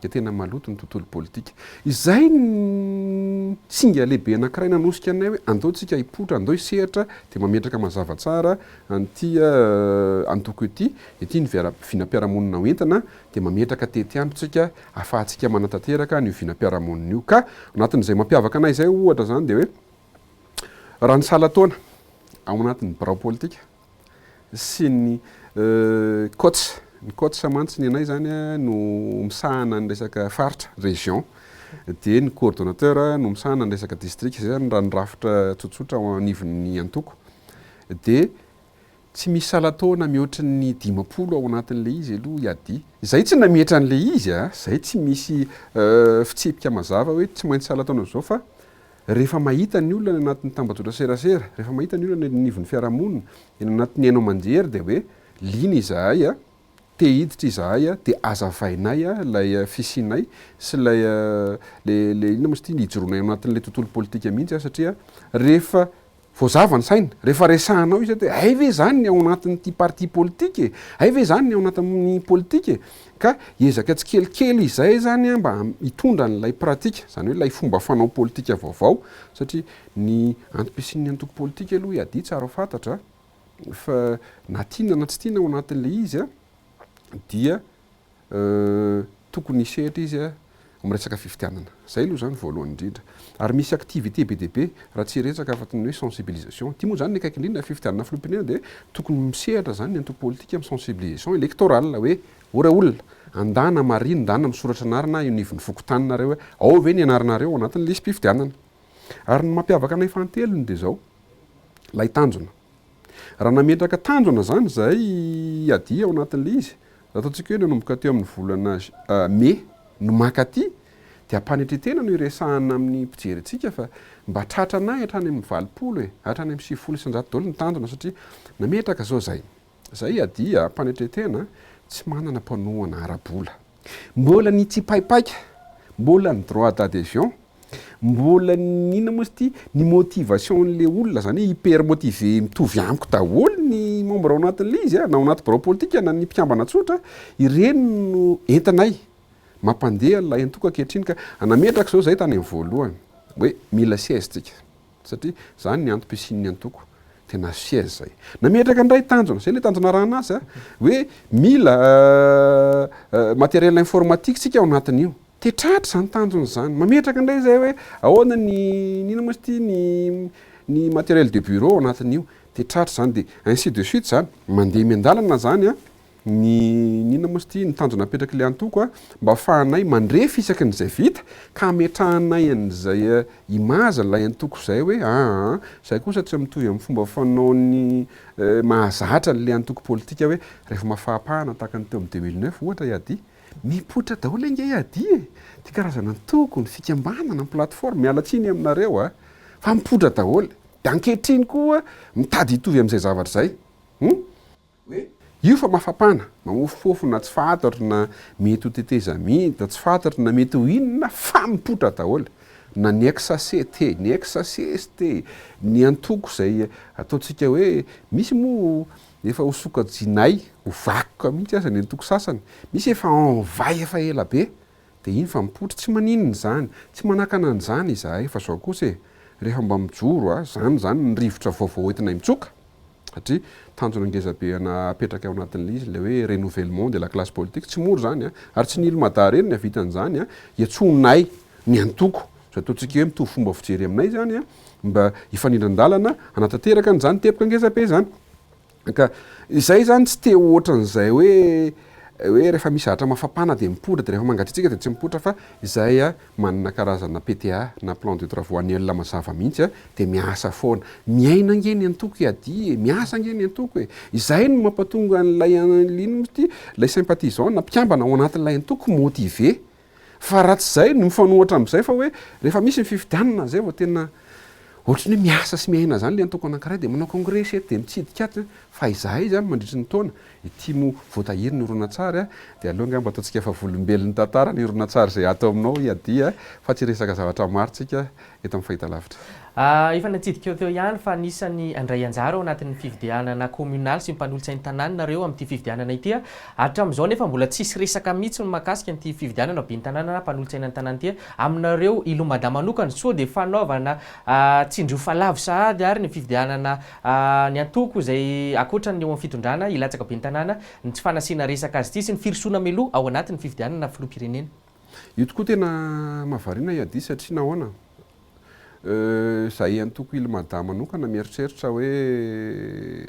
C: dia tena maloto ny tontolo politika izay ny singa lehibe anankiray nanosika anay hoe andaontsika hipotra andao hisehatra dia mametraka mazava tsara an'ity antoko ity ity ny vinam-piarahamonina hoentana dia mametraka tetiandrotsika ahafahantsika manatanteraka ny vinam-piarahamonina io ka anatin'izay mampiavaka anay izay ohatra zany dia hoe raha ny salatona ao anatin'ny birao politika sy ny coach ny coach mantsy ny anay zany no misahana ny resaka faritra région dia ny coordonnateur no misahana ny resaka district zay zany raha ny rafitra tsotsotra ao anivon'ny antoko dia tsy misy salatona mihoatra ny 50 ao anatin'le izy aloha iady zay tsy nametra an'le izy zay tsy misy fitsipika mazava hoe tsy maintsy salatona zao fa rehefa mahita ny olona ny anatin'ny tambajotra serasera rehefa mahita ny olona ny nivon'ny fiarahamonina eny anatin'ny haino manjery dia hoe lina izahay te hiditra izahay dia azavainay lay fisinay sy lay le inona moa sy ity ny hijoroanay anatin'le tontolo politika mihitsy satria rehefa voazava ny saina rehefa resahanao izy dia ay ve zany ny ao anatin'ity parti politique ay ve zany ny ao anatin'ny politique ka ezaka tsy kelikely izay zany mba hitondra n'ilay pratika zany hoe lay fomba fanao politika vaovao satria ny antom-pisin'ny antoko politika aloha iady tsara ho fantatra fa na tiana na tsy tiana ao anatin'le izy dia tokony hisehatra izy miresaka fifidianana zay aloha zany voalohany indrindra ary misy activité be dia be raha tsy resaka afatiny hoe sensibilisation ity moa zany ny akaiky indrindra fifidianana filoham-pirenena dia tokony misehatra zany ny antoko politika amin'ny sensibilisation électorale hoe ora olona andana mariny ndana misoratra anarina io nivon'ny fokotaninareo hoe ao ve ny anarinareo anatin'ny lisy mpifidianana ary ny mampiavaka anay fantelony dia zao lay tanjona raha nametraka tanjona zany zay adia ao anatin'le izy ataontsika hoe nanomboka teo amin'ny volana mai no makaty dia ampanetretena no iresahana amin'ny mpijery antsika fa mba tratranay hatrany amin'ny 20 hatrany amin'ny 70 daholo ny tanjona satria nametraka zao zay adia ampanetretena tsy manana mpanohana ara-bola mbola ny tsy paipaika mbola ny droit d'adhésion mbola nina moa ity ny motivation'le olona zany hyper motivé mitovy amiko daholo ny membre ao anatin'le izy na ao anaty birao politika na ny mpikambana tsotra ireny no entanay mampandeha lay antoko ankehitriny ka anametraka zao zay tany amin'ny voalohany hoe mila siège tsika satria zany ny antom-pisin'ny antoko tena siège zay nametraka ndray tanjona zay le tanjona rahana azy hoe mila matériel informatique tsika ao anatin'io tetratra zany tanjona zany mametraka indray zay hoe ahoana nina moa ity ny matériel de bureau ao anatin'io tetratra zany dia ainsi de suite zany mandeha miandalana zany ny nina moa ity ny tanjona apetraka le antoko mba ahafahanay mandrefy isaky n'izay vita ka ametrahanay an'izay imaza lay antoko zay hoe zay kosa tsy mitovy amin'ny fomba fanaony mahazatra le antoko politika hoe rehefa mafahapahana tahaka ny teo amin'ny 2009 ohatra iady mipotra daholo ange ady ty karazana toko ny fikambanana ny plateforme mialatsiny aminareo fa mipotra daholo de ankehitriny koa mitady hitovy amin'izay zavatra zay io fa mafapana mamofofo na tsy fantatro na mety ho tetezamida tsy fantatro na mety ho inona fa mipotra daholo na ny exase te ny exases te ny antoko zay ataotsika hoe misy moa efa hosokajinay ho vakoka mihitsy aza ny antoko sasany misy efa envay efa ela be de iny fa mipotra tsy maninona zany tsy manakana an'izany izahay fa zao kosa rehefa mba mijoro zany ny rivotra vaovao entinay mitsoka satria tanjona angezabe apetraka ao anatin'le izy le hoe renouvellement de la classe politique tsy moro zany ary tsy nilo mada reny ny avitan'izany iatsonay ny antoko zay ataotsika hoe mitovy fomba fijery aminay zany mba hifanindran-dalana anatanteraka n'izany tepoka angezabe zany ka izay zany tsy te ohatran'izay hoe rehefa misy ahatra mafapana de mipotra de rehefa mangatritsika de tsy mipotra fa izay manana karazana PTA na plan de travaux annuel mazava mihitsy de miasa foana miaina ange ny antoko ady miasa ange ny antoko izay no mampatonga an'lay linty lay sympathisant na mpiambana ao anatin'lay antoko motivé fa raha tsy zay no mifanohatra am'izay fa hoe rehefa misy fifidianana zay vao tena ohatrany hoe miasa sy miaina zany le antoko anankiray de manao congrès eto de mitsidika ato fa izahay zany mandritry ny taona ity mo voatahiry ny horonatsary de aloha ngamba ataontsika fa volombelon'ny tantara ny horonatsary zay atao aminao iadia fa tsy resaka zavatra marotsika eto amin'ny fahitalavitra
B: efa natsidika teo ihany fa anisany andray anjara ao anatin'ny fividianana communal sy mpanolotsain'ny tanàna nareo amin'ity fividianana ity hatramin'izao nefa mbola tsisy resaka mihitsy ny mahakasika an'ity fividianana be ny tanàna na mpanolotsaina ny tanàna ity aminareo ilomada manokana so de fanaovana tsindrio falavo sahady ary ny fividianana ny antoko zay akoatrany eo amin'ny fitondrana ilatsaka be ny tanàna ny tsy fanasiana resaka azy ity sy ny firisona meloa ao anatin'ny fividianana filoha-pirenena
C: io tokoa tena mahavariana iady satria nahoana zay antoko ilomada manokana mieritreritra hoe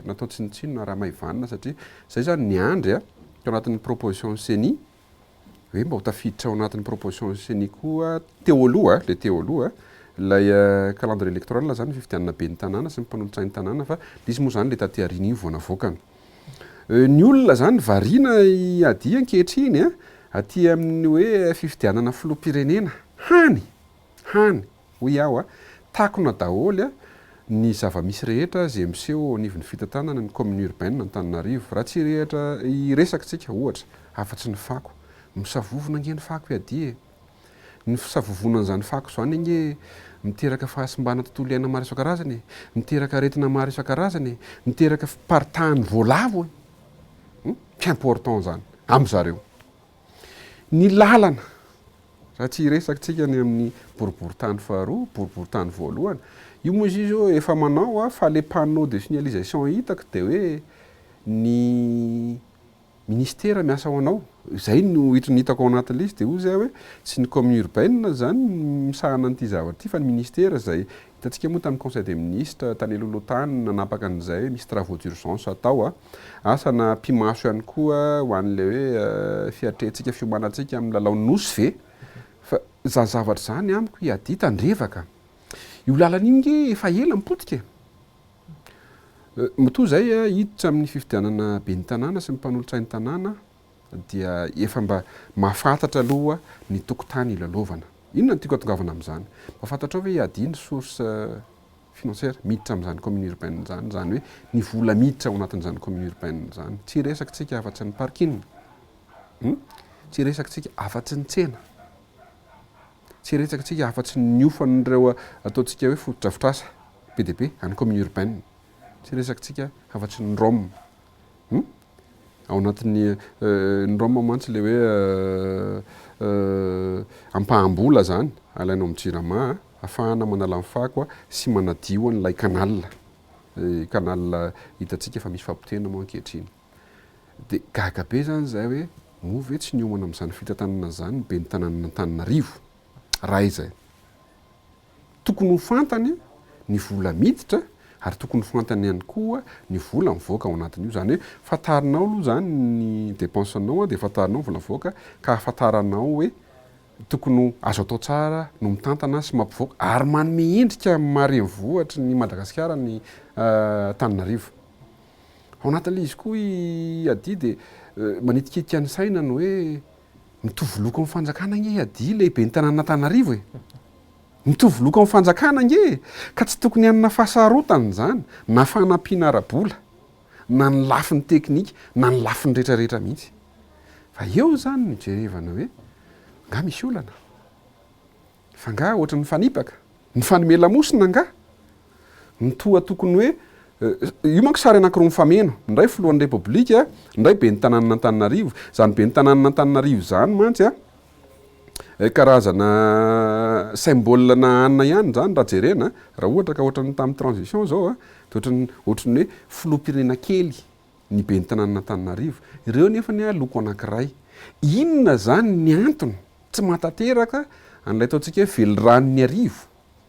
C: natao tsinitsinona raha maivanina satria zay zany ny andry teo anatin'ny proposition CENI hoe mba ho tafiditra ao anatin'ny proposition CENI koa teo aloha le teo aloha lay calendrier électoral zany fividianana be ny tanàna sy mimpanolotsain'ny tanàna fa izy moa zany le taty arina io vao navoakany ny olona zany variana ady ankehitriny aty amin'ny hoe fividianana filoha-pirenena hany hoy aho takona daholy ny zava-misy rehetra zay miseho anivon'ny fitantanana ny commune urbaine Antananarivo raha tsy rehetra iresaka tsika ohatra afatsy ny fako misavovona ange ny fako ady ny fisavovonan'izany fako zany ange miteraka fahasimbana tontolo iaina maro isan-karazany miteraka aretina maro isan-karazany miteraka fiparitahany voalavo qu'important zany am'zareo ny lalana raha tsy resaka tsika ny amin'ny boriboritany faharoa boriboritany voalohany io moa izy zao efa manao fa le panneau de signalisation hitako de hoe ny ministera miasa ao anao zay no hitako ao anatin'le izy de ho zay hoe tsy ny commune urbaine zany misahana an'ity zavatra ity fa ny ministera zay hitantsika moa tamin'ny conseil des ministres tany alohatany nanapaka an'izay hoe misy travaux d'urgence atao asana mpimaso ihany koa ho an'le hoe fiatrehantsika fiomanantsika amin'ny lalao nosy ve fa zany zavatra zany amiko iady tandrevaka io lalana iny efa ela mipotika mitoa zay hiditra amin'ny fifidianana be ny tanàna sy mimpanolotsain'ny tanàna dia efa mba mahafantatra aloha ny tokotany ilalovana inona ny tiako atongavana amin'izany mahafantatra hoe iady ny source financière miditra amin'izany commune urbaine zany hoe ny vola miditra ao anatin'izany commune urbaine zany tsy resaka tsika afatsy ny parking tsy resaka tsika afatsy ny tsena tsy resaka tsika afatsy ny ofan'ireo ataotsika hoe fotodrafitrasa PDP any commune urbaine tsy resaka tsika afatsy ny Rome ao anatin'ny ny Rome mantsy le hoe ampahambola zany alainao amin'ny jirama afahana manala amin'ny fako sy manadio an'ilay canal hitantsika fa misy fampotena moa ankehitriny de gaga be zany zay hoe move tsy niomana amin'izany fitantanana zany be ny tanàna Antananarivo raha izay tokony ho fantany ny vola miditra ary tokony fantany ihany koa ny vola mivoaka ao anatin'io zany hoe fantarinao aloha zany ny dépensenao de fantarinao vola mivoaka ka afantaranao hoe tokony azo atao tsara no mitantana sy mampivoaka ary manome endrika marenivohatra ny Madagasikara ny Antananarivo ao anatin'le izy koa aty de manitikitika ny saina ny hoe mitovy loko amin'ny fanjakana nge ady lehibe ny tanàn'Antananarivo e. Mitovy loko amin'ny fanjakana nge ka tsy tokony hanana fahasarotan zany na fanampiana ara-bola na ny lafin'ny teknika na ny lafin'ny rehetrarehetra mihitsy. Fa eo zany ny jerevana hoe nga misy olana fa nga ohatra ny fanipaka ny fanomelamosina nga ny toa tokony hoe io manko sary anankiroa mifameno, ndray filohan'ny repoblika, ndray be ny tanàn'Antananarivo. Zany be ny tanàn'Antananarivo zany mantsy karazana symbole na anina ihany zany raha jerena raha ohatra ka ohatra ny tamin'ny transition zao ohatrany hoe filoham-pirenena kely ny be ny tanàn'Antananarivo. Ireo nefa ny loko anankiray. Inona zany ny antony tsy matateraka an'ilay ataontsika hoe velorann'ny arivo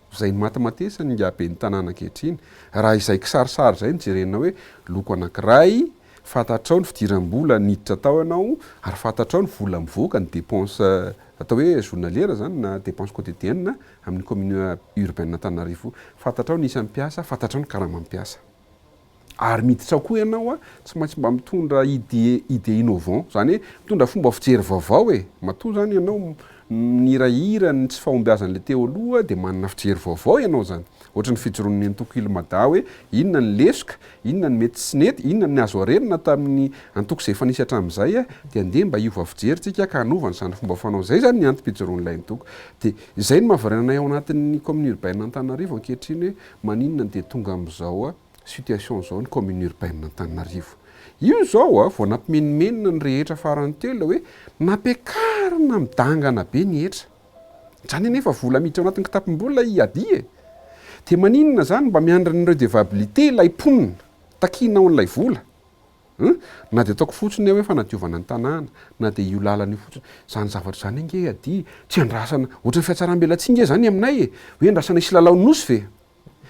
C: zay ny matamatesany nga be ny tanàna ankehitriny. Raha izay kisarisary zay ny jerena hoe loko anankiray, fantatrao ny fidiram-bola niditra tao ianao ary fantatrao ny vola mivoaka ny dépense atao hoe journalière zany na dépense quotidienne amin'ny commune urbaine Antananarivo. Fantatrao ny isan'ny mpiasa, fantatrao ny karama mpiasa. Ary miditra ao koa ianao tsy maintsy mba mitondra idée innovant, zany hoe mitondra fomba fijery vaovao e. Matoa zany ianao nirahira ny tsy fahombiazan'le teo aloha dia manana fijery vaovao ianao zany. Ohatra ny fijoroan'ny antoko MADA hoe inona ny lesoka, inona ny mety tsy nety, inona ny azo arenina tamin'ny antoko izay efa nisy hatramin'izay dia andeha mba hiova fijerytsika ka hanovana izany fomba fanao. Zay zany ny antom-pijoroan'ilay antoko. Dia izay no mahavarianay ao anatin'ny commune urbaine Antananarivo ankehitriny hoe maninona dia tonga amin'izao situation zao ny commune urbaine Antananarivo. Io zao vao nampimenimenina ny rehetra farany telo hoe nampiakarina midangana be ny hetra. Zany nefa vola miditra ao anatin'ny kitapom-bola iady e. Dia maninona zany mba miandry ny redevabilité ilay ponina takina ao n'ilay vola. Na dia ataoko fotsiny hoe fanadiovana ny tanàna, na dia io lalana io fotsiny. Zany zavatra zany nge ady tsy andrasana ohatran'ny fiatsaram-belatsinge zany aminay e. Hoe andrasana isy lalao nosy ve?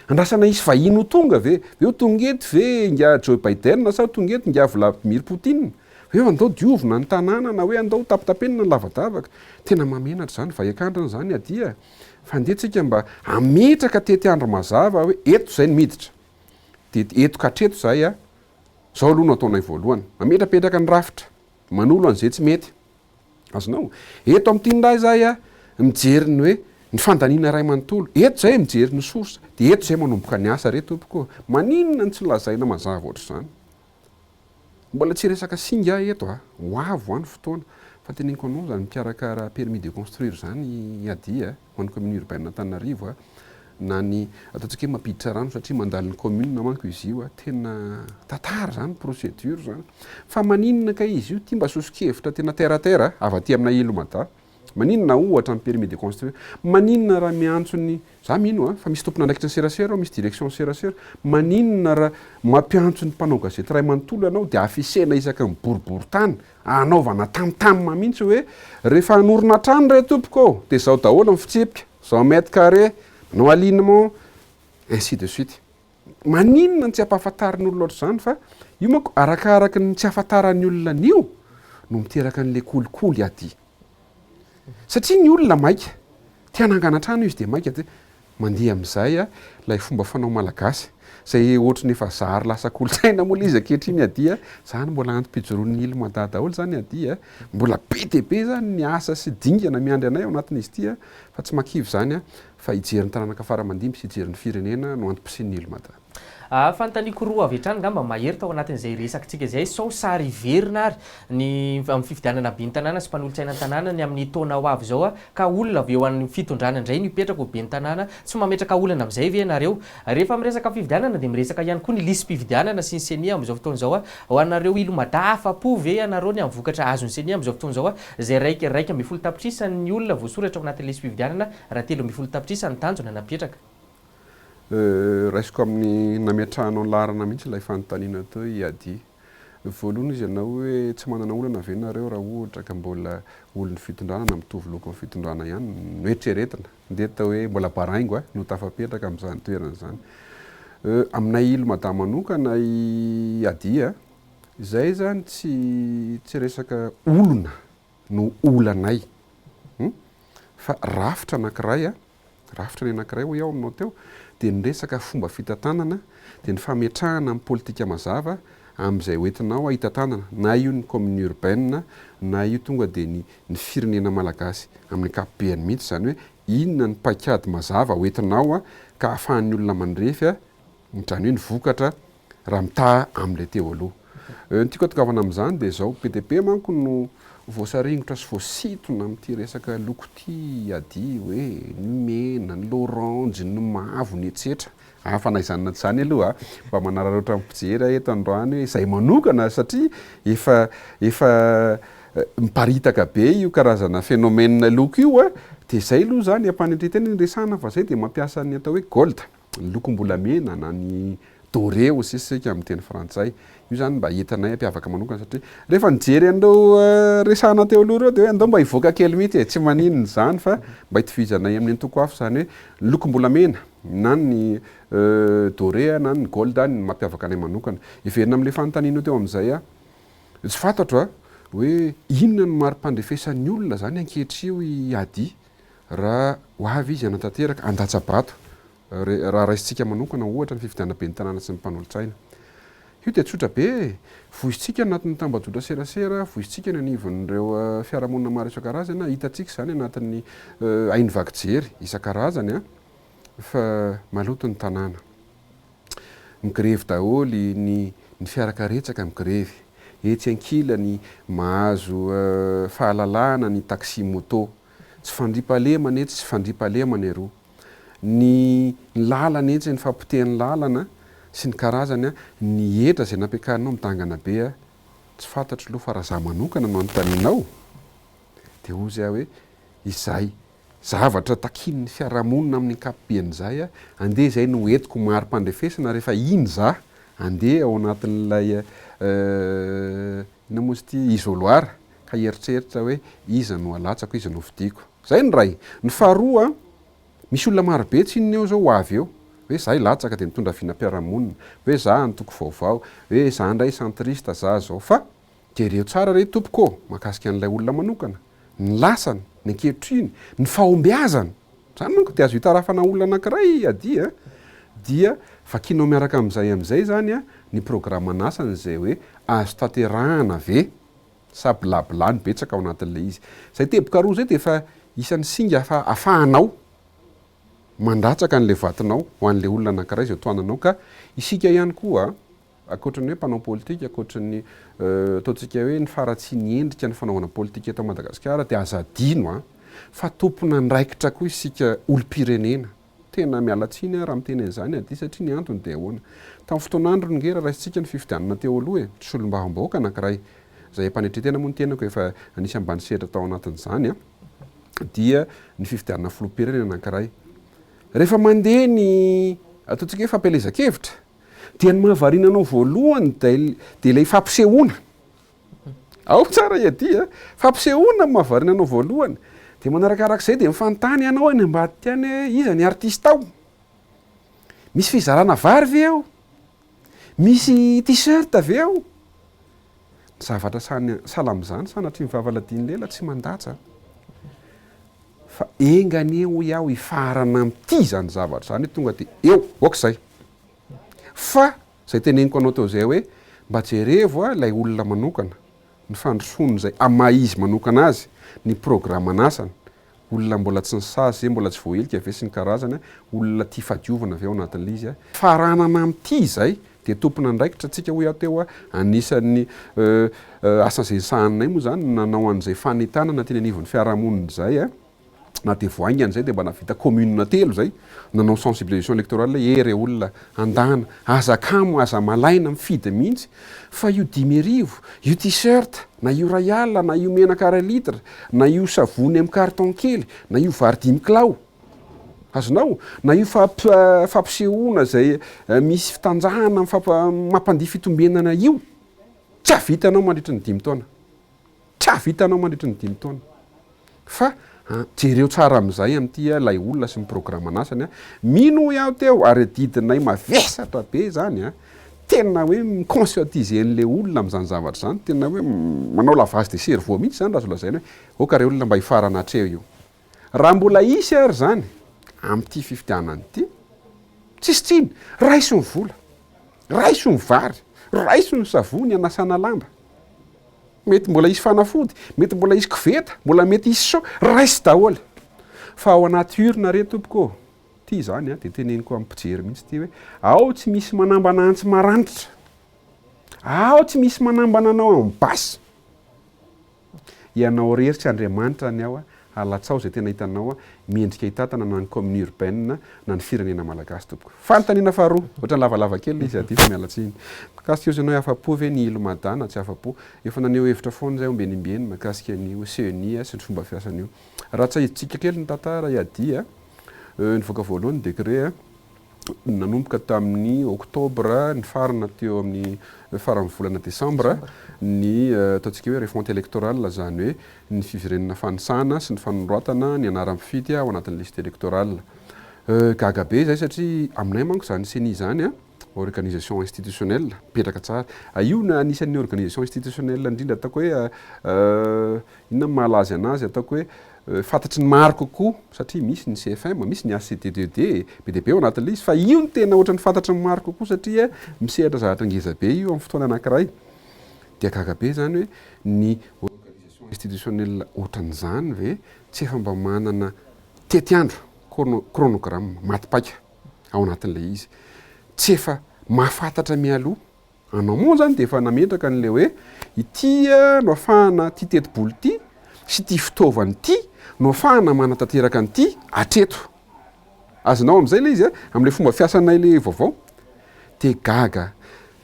C: Andrasana isy vahiny ho tonga ve? Hoe tongety ve nga Joe Biden sa tongety nga Vladimir Poutine? Hoe andao diovina ny tanàna na hoe andao tapitapenina ny lavadavaka. Tena mamenatra zany vahiakandrana zany ady a. Fandehantsika mba ametraka tety andro mazava hoe eto zay ny miditra. Dia eto katreto zay zao aloha no ataonay voalohany. Mametrapetraka ny rafitra, manolo an'izay tsy mety. Azonao, eto amin'ny tinday zay mijery ny hoe ny fandaniana ray manontolo. Eto zay mijery ny sorsa, dia eto zay manomboka ny asa reto tompoko. Maninona ny tsy lazaina mazava ohatr' zany. Mbola tsy resaka singa eto ho avo ny fotoana. Fa teneniko anao zany mikarakara permis de construire zany ady ho an'ny commune urbaine Antananarivo na ny ataontsika hoe mampiditra rano satria mandalo ny commune manko izy io tena tatara zany procédure zany. Fa maninona ka izy io tia mba sosokevitra tena terre avy aty amina MADA. Maninona ohatra ny permis de construire? Maninona raha miantsony za mino fa misy tompona andraikitra ny serasera misy direction serasera. Maninona raha mampiantso ny mpanao gazety ray manontolo ianao dia afisena isaka ny boribory-tany anaovana tamtamma mihitsy hoe rehefa hanorina trano ray tompoko dia zao daholo ny fitsipika, zao mètre carré, no alignement, ainsi de suite. Maninona ny tsy ampahafantariny olona loatra zany fa io manko arakaraka ny tsy ahafantaran'ny olona an'io no miteraka an'ilay kolikoly ady. Satria ny olona maika tia hanangana trano izy dia maika dia mandeha amin'izay ilay fomba fanao malagasy zay ohatrany efa zary lasa kolontsaina moa izy ankehitriny ady zany mbola antom-pijoroan'ny MADA daholo zany ady mbola be dia be zany ny asa sy dingana miandry anay ao anatin'izy ity fa tsy mankivy zany fa hijery ny tanàna faramandimby sy hijery ny firenena no antom-pisian'ny MADA.
B: Fanontaniako roa avy hatrany ngamba mahery tao anatin'izay resakantsika izay sao sary verina ary ny amin'ny fifidianana be ny tanàna sy mpanolo-tsaina ny tanàna ny amin'ny taona ho avy zao ka olona avy eo amin'ny fitondrana indray nipetraka ho be ny tanàna tsy mametraka olana amin'izay ve nareo rehefa miresaka fividianana dia miresaka ihany koa ny lisym-pividianana sy ny senia amin'izao fotoana zao ho anareo MADA afa-po ve anareo ny amin'ny vokatra azony senia amin'izao fotoana zao zay raika ambin'ny folo tapitrisa ny olona voasoratra ao anatin'ny lisym-pividianana raha 3 ambin'ny folo tapitrisa ny tanjona napetraka.
C: Raisiko amin'ny nametrahana ny larana mihitsy ilay fanontaniana teo iady. Voalohany izy ianao hoe tsy manana olana ve nareo raha ohatra ka mbola olon'ny fitondrana na mitovy loko amin'ny fitondrana ihany no eritreretina. Ndeha tao hoe mbola baraingo no tafapetraka amin'izany toerana zany. Aminay MADA manokana iady izay zany tsy resaka olona no olanay. Fa rafitra anankiray rafitra ny anankiray ho ao aminao teo dia ny resaka fomba fitantanana dia ny fametrahana amin'ny politika mazava amin'izay hoentinao ahita tanana na io ny commune urbaine na io tonga dia ny firenena malagasy amin'ny ankapobeny mihitsy zany hoe inona ny paikady mazava hoentinao ka ahafahan'ny olona mandrefy zany hoe ny vokatra raha mitaha amin'ilay teo aloha. Ny tiako atokavana amin'izany dia zao PDP manko no voasaringotra sy voasitona amin'ity resaka loko ty ady hoe ny mena, ny lorange, ny mavo, ny etsetra. Fanaizanana zany aloha mba manararaotra ampijery eto androany hoe izay manokana satria efa miparitaka be io karazana phénomène loko io dia izay aloha zany ampanetretena ny resana fa zay dia mampiasa ny atao hoe gold, ny lokom-bolamena na ny doré aussi sika amin'ny teny frantsay. Io zany mba hitanay ampiavaka manokana satria rehefa nijery andreo resana teo aloha reo dia hoe andao mba hivoaka kely mihitsy tsy maninona zany fa mba hitovizanay amin'ny antoko hafa zany hoe lokom-bolamena na ny doré na ny gold ny mampiavaka anay manokana. Iverina amin'ilay fanontaniana teo amin'izay tsy fantatro hoe inona no mari-pandrefesan'ny olona zany ankehitr'io iady raha ho avy izy anatanteraka andatsabato raha raisitsika manokana ohatra ny fifidiana be ny tanàna sy ny mpanolo-tsaina. Io dia tsotra be, voizitsika anatin'ny tambazotra serasera, voizitsika ny anivon'ireo fiarahamonina maro isan-karazany, hitantsika zany anatin'ny hainy vakijery isan-karazany fa maloto ny tanàna. Migrevy daholy ny fiarakaretsaka migrevy, etsy ankilany mahazo fahalalana ny taxi moto, tsy fandriampahalemana etsy tsy fandriampahalemana eroa. Ny lalana etsy ny fampitehan'ny lalana sy ny karazany ny etra izay nampiakarinao midangana be tsy fantatro aloha fa raha za manokana no anontanianao dia ozy hoe izay zavatra takin'ny fiarahamonina amin'ny ankapobean'izay andeha izay no entiko mari-pandrefesana rehefa iny za andeha ao anatin'ilay ina moa ity isoloir ka eritreritra hoe iza no alatsako iza no vidiko. Zay ny ray. Ny faharoa misy olona marobe tsy inona eo zao ho avy eo hoe za ilatsaka dia mitondra vinam-piarahamonina, hoe za antoko vaovao, hoe za ndray centriste za zao fa jereo tsara re tompoko mahakasika an'ilay olona manokana, ny lasany, ny ankehitriny, ny fahombiazana. Zany manko dia azo hitarafana olona anankiray adia dia vakinao miaraka amin'izay zany ny programme anasany izay hoe azo tanterahana ve sa blabla ny betsaka ao anatin'ilay izy. Zay teboka roa zay dia efa isan'ny singa fa afahanao mandatsaka an'ilay vatinao ho an'ilay olona anankiray izay toananao ka isika ihany koa akoatra ny hoe mpanao politika, akoatra ny ataontsika hoe ny faratsy ny endrika ny fanaovana politika eto Madagasikara dia aza adino fa tompona ndraikitra koa isika olom-pirenena. Tena mialatsiny raha miteny an'izany ady satria ny antony dia ahoana. Tamin'ny fotoan'andro ngera raisitsika ny fifidianana teo aloha tsy solombavam-bahoaka anankiray izay ampanetretena moa ny tenako efa anisy ambany setra tao anatin'izany dia ny fifidianana filoham-pirenena anankiray. Rehefa mandeha ny ataontsika hoe fampelezan-kevitra dia ny mahavarinanao voalohany dia ilay fampisehoana. Ao tsara iady fampisehoana ny mahavarinanao voalohany dia manarakarak'izay dia mifanontany ianao any ambady any hoe iza ny artista ao, misy fizarana vary ve ao, misy t-shirt ve ao. Ny zavatra sahala amin'izany sanatria mivavaladiny lela tsy mandatsa fa engany eo iaho hifarana amin'ity zany zavatra zany tonga dia eo ok'izay. Fa zay teneniko anao teo izay hoe mba jerevo ilay olona manokana ny fandrosoany izay amaha izy manokana azy ny programme anasany, olona mbola tsy nisazy mbola tsy voahelika ve sy ny karazany olona tia fadiovana avy ao anatin'ilay izy faranana amin'ity izay dia tompona ndraikitra tsika ho teo anisan'ny asan'izay sahanay moa zany nanao an'izay fanetana na teny anivon'ny fiarahamonina izay na dia voaingana izay dia mba navita commune telo zay nanao sensibilisation électorale ere olona andana azakamo aza malaina mifidy mihitsy fa io 10,000 io t-shirt na io royal na io menaka 1 litre na io savony amin'ny carton kely na io vary 10 kilao azonao na io fampisehoana zay misy fitanjahana mampandihy fitombenana io tsy havitanao mandritry ny 5 taona, tsy havitanao mandritry ny 5 taona fa jereo tsara amin'izay amin'ity lay olona sy ny programme anasany mino iaho teo ary didinay mavesatra be zany tena hoe miconscientiser an'ilay olona amin'izany zavatra zany, tena hoe manao lavage de cerveau mihitsy zany raha azo lazaina hoe oka re olona mba hifarana hatreo io. Raha mbola isy ary zany amin'ity fifidianana ity tsisy tsiny raiso ny vola, raiso ny vary, raiso ny savony anasana lamba, mety mbola isy fanafody, mety mbola isy koveta, mbola mety isy so raisy daholo. Fa ao anaty urina re tompoko, ty zany dia teneniko amin'ny mpijery mihitsy ty hoe ao tsy misy manambana antsy maranitra, ao tsy misy manambana anao amin'ny basy. Ianao rery Andriamanitra ny ao alatsao zay tena hitanao mendrika hitatana na ny commune urbaine na ny firenena malagasy tompoko. Fanontaniana faharoa, ohatrany lavalava kely izy aty fa mialatsiny. Mikasika izy ianao afa-po ve ny ilo MADA na tsy afa-po? Efa naneho hevitra foana zay ombenimbeny mikasika an'io CNI sy ny fomba fiasan'io. Raha tsy ahiditsika kely ny tantara iadia, nivoaka voalohany décret nanomboka tamin'ny oktobra ny farana teo amin'ny farany volana décembre ny ataontsika hoe refonte électorale zany hoe ny fiverenana fanisana sy ny fanondroatana ny anaram-pifidy ao anatin'ny liste électorale. Gaga be zay satria aminay manko zany CNI zany organisation institutionnelle petraka tsara. Io na anisan'ny organisation institutionnelle indrindra ataoko hoe inona mahalazy anazy ataoko hoe fantatry ny maro kokoa satria misy ny CFM, misy ny ACTDD, BDP ao anatin'ilay izy, fa io ny tena ohatran'ny fantatry ny maro kokoa satria misehatra zavatra ngeza be io amin'ny fotoana anankiray. Dia gaga be zany hoe ny organisation institutionnelle ohatran'izany ve tsy efa mba manana tetiandro chronogramme matipaika ao anatin'ilay izy. Tsy efa mahafantatra mialoha. Anao moa zany dia efa nametraka n'ilay hoe ity no ahafahana ty teti-bolo ty sy ty fitaovany ty no ahafahana manatanteraka an'ity atreto. Azonao amin'izay ilay izy amin'ilay fomba fiasanay ilay vaovao. Dia gaga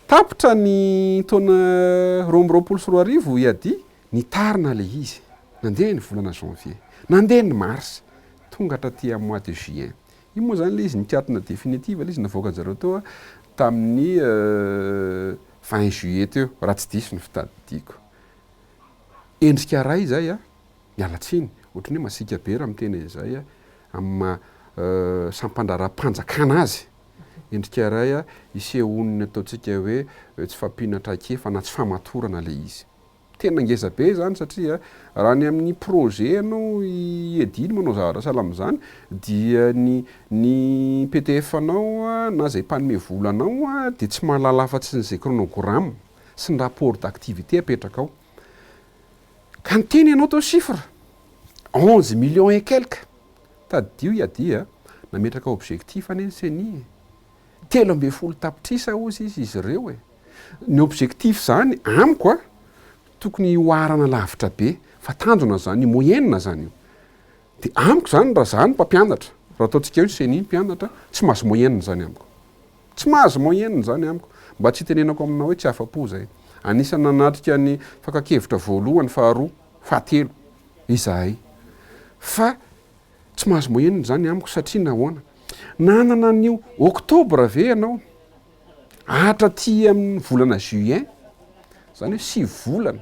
C: tapitra ny taona 2024 iady nitarina ilay izy. Nandeha ny volana janvier, nandeha ny mars, tonga hatraty amin'ny mois de juin. Io moa zany ilay izy nikatona définitive ilay izy navoaka zareo teo tamin'ny 20 juillet teo, raha tsy diso ny fitadidiako. Endrika ray izay mialatsiny, ohatran'ny hoe masika be raha miteny izay amin'ny sampandraram-panjakana azy. Endrika ray isehoniny ataontsika hoe tsy fampinatra kefa na tsy famatorana ilay izy. Tena ngeza be zany satria raha ny amin'ny projet anao iediny manao zavatra sahala amin'izany dia ny PDF anao na zay mpanome vola anao dia tsy mahalala afa-tsy n'izay chronogramme sy ny rapport d'activité apetraka ao. Ka ny teny ianao tao chiffre 11 millions et quelque. Taddio iadia nametraka objectif ane ny CNI. 13 tapitrisa ozy izy ireo Ny objectif zany amiko tokony hoarana lavitra be fa tanjona zany moyenne zany io. Dia amiko zany raha zany mpampianatra, raha ataontsika hoe CNI mpianatra, tsy mahazo moyenne zany amiko. Tsy mahazo moyenne zany amiko. Mba tsy tenenako aminao hoe tsy afa-po zay. Anisany nanatrika ny fakakevitra voalohany, faharoa, fahatelo izahay. Fa tsy mahazo moyenne zany amiko satria nahoana? Nanana an'io oktobra ve ianao hatraty amin'ny volana juin, zany hoe 6 volana,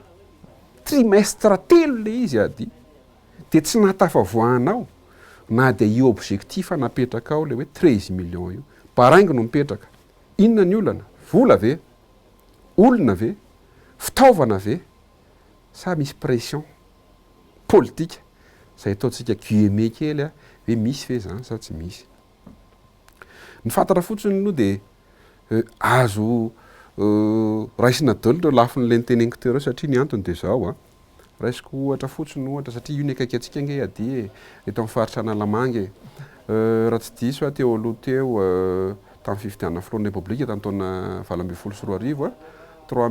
C: trimestre telo le izy ady, dia tsy nahatafavoahanao na dia io objectif napetraka ao le hoe 13 millions io. Baraingo no mipetraka. Inona ny olana? Vola ve? Olona ve? Fitaovana ve? Sa misy pression politika zay ataontsika guillemets kely hoe misy ve zany sa tsy misy? Ny fantatra fotsiny aloha dia azo raisina daholo ireo lafin'ilay niteneniko teo satria ny antony dia zao raisiko ohatra fotsiny ohatra satria io ny akaiky antsika nge ady eto amin'ny faritra Analamanga raha tsy diso teo aloha teo tamin'ny fifidianana filohan'ny Repoblika tamin'ny taona 2024 3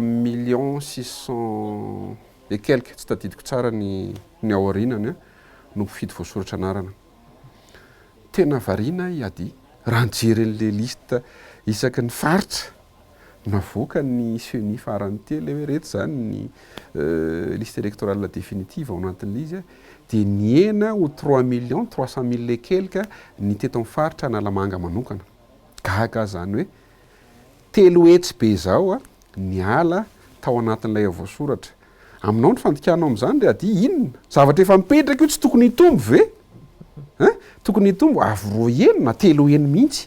C: 600 et quelque tsy tadidiko tsara ny aorinany no mpifidy voasoratra anarana. Tena variana iady raha nijery an'ilay lista isaky ny faritra navoaka ny CNI farany telo hoe reto zany ny liste électorale définitive ao anatin'ilay izy dia niena ho 3 300 000 et quelque ny teto amin'ny faritra Analamanga manokana. Gaga zany hoe telo hetsy be zao niala tao anatin'ilay voasoratra. Aminao ny fandikanao amin'izany dia ady inona? Zavatra efa mipetraka io tsy tokony hitombo ve? Tokony hitombo avy 2 heno na 3 heno mihitsy.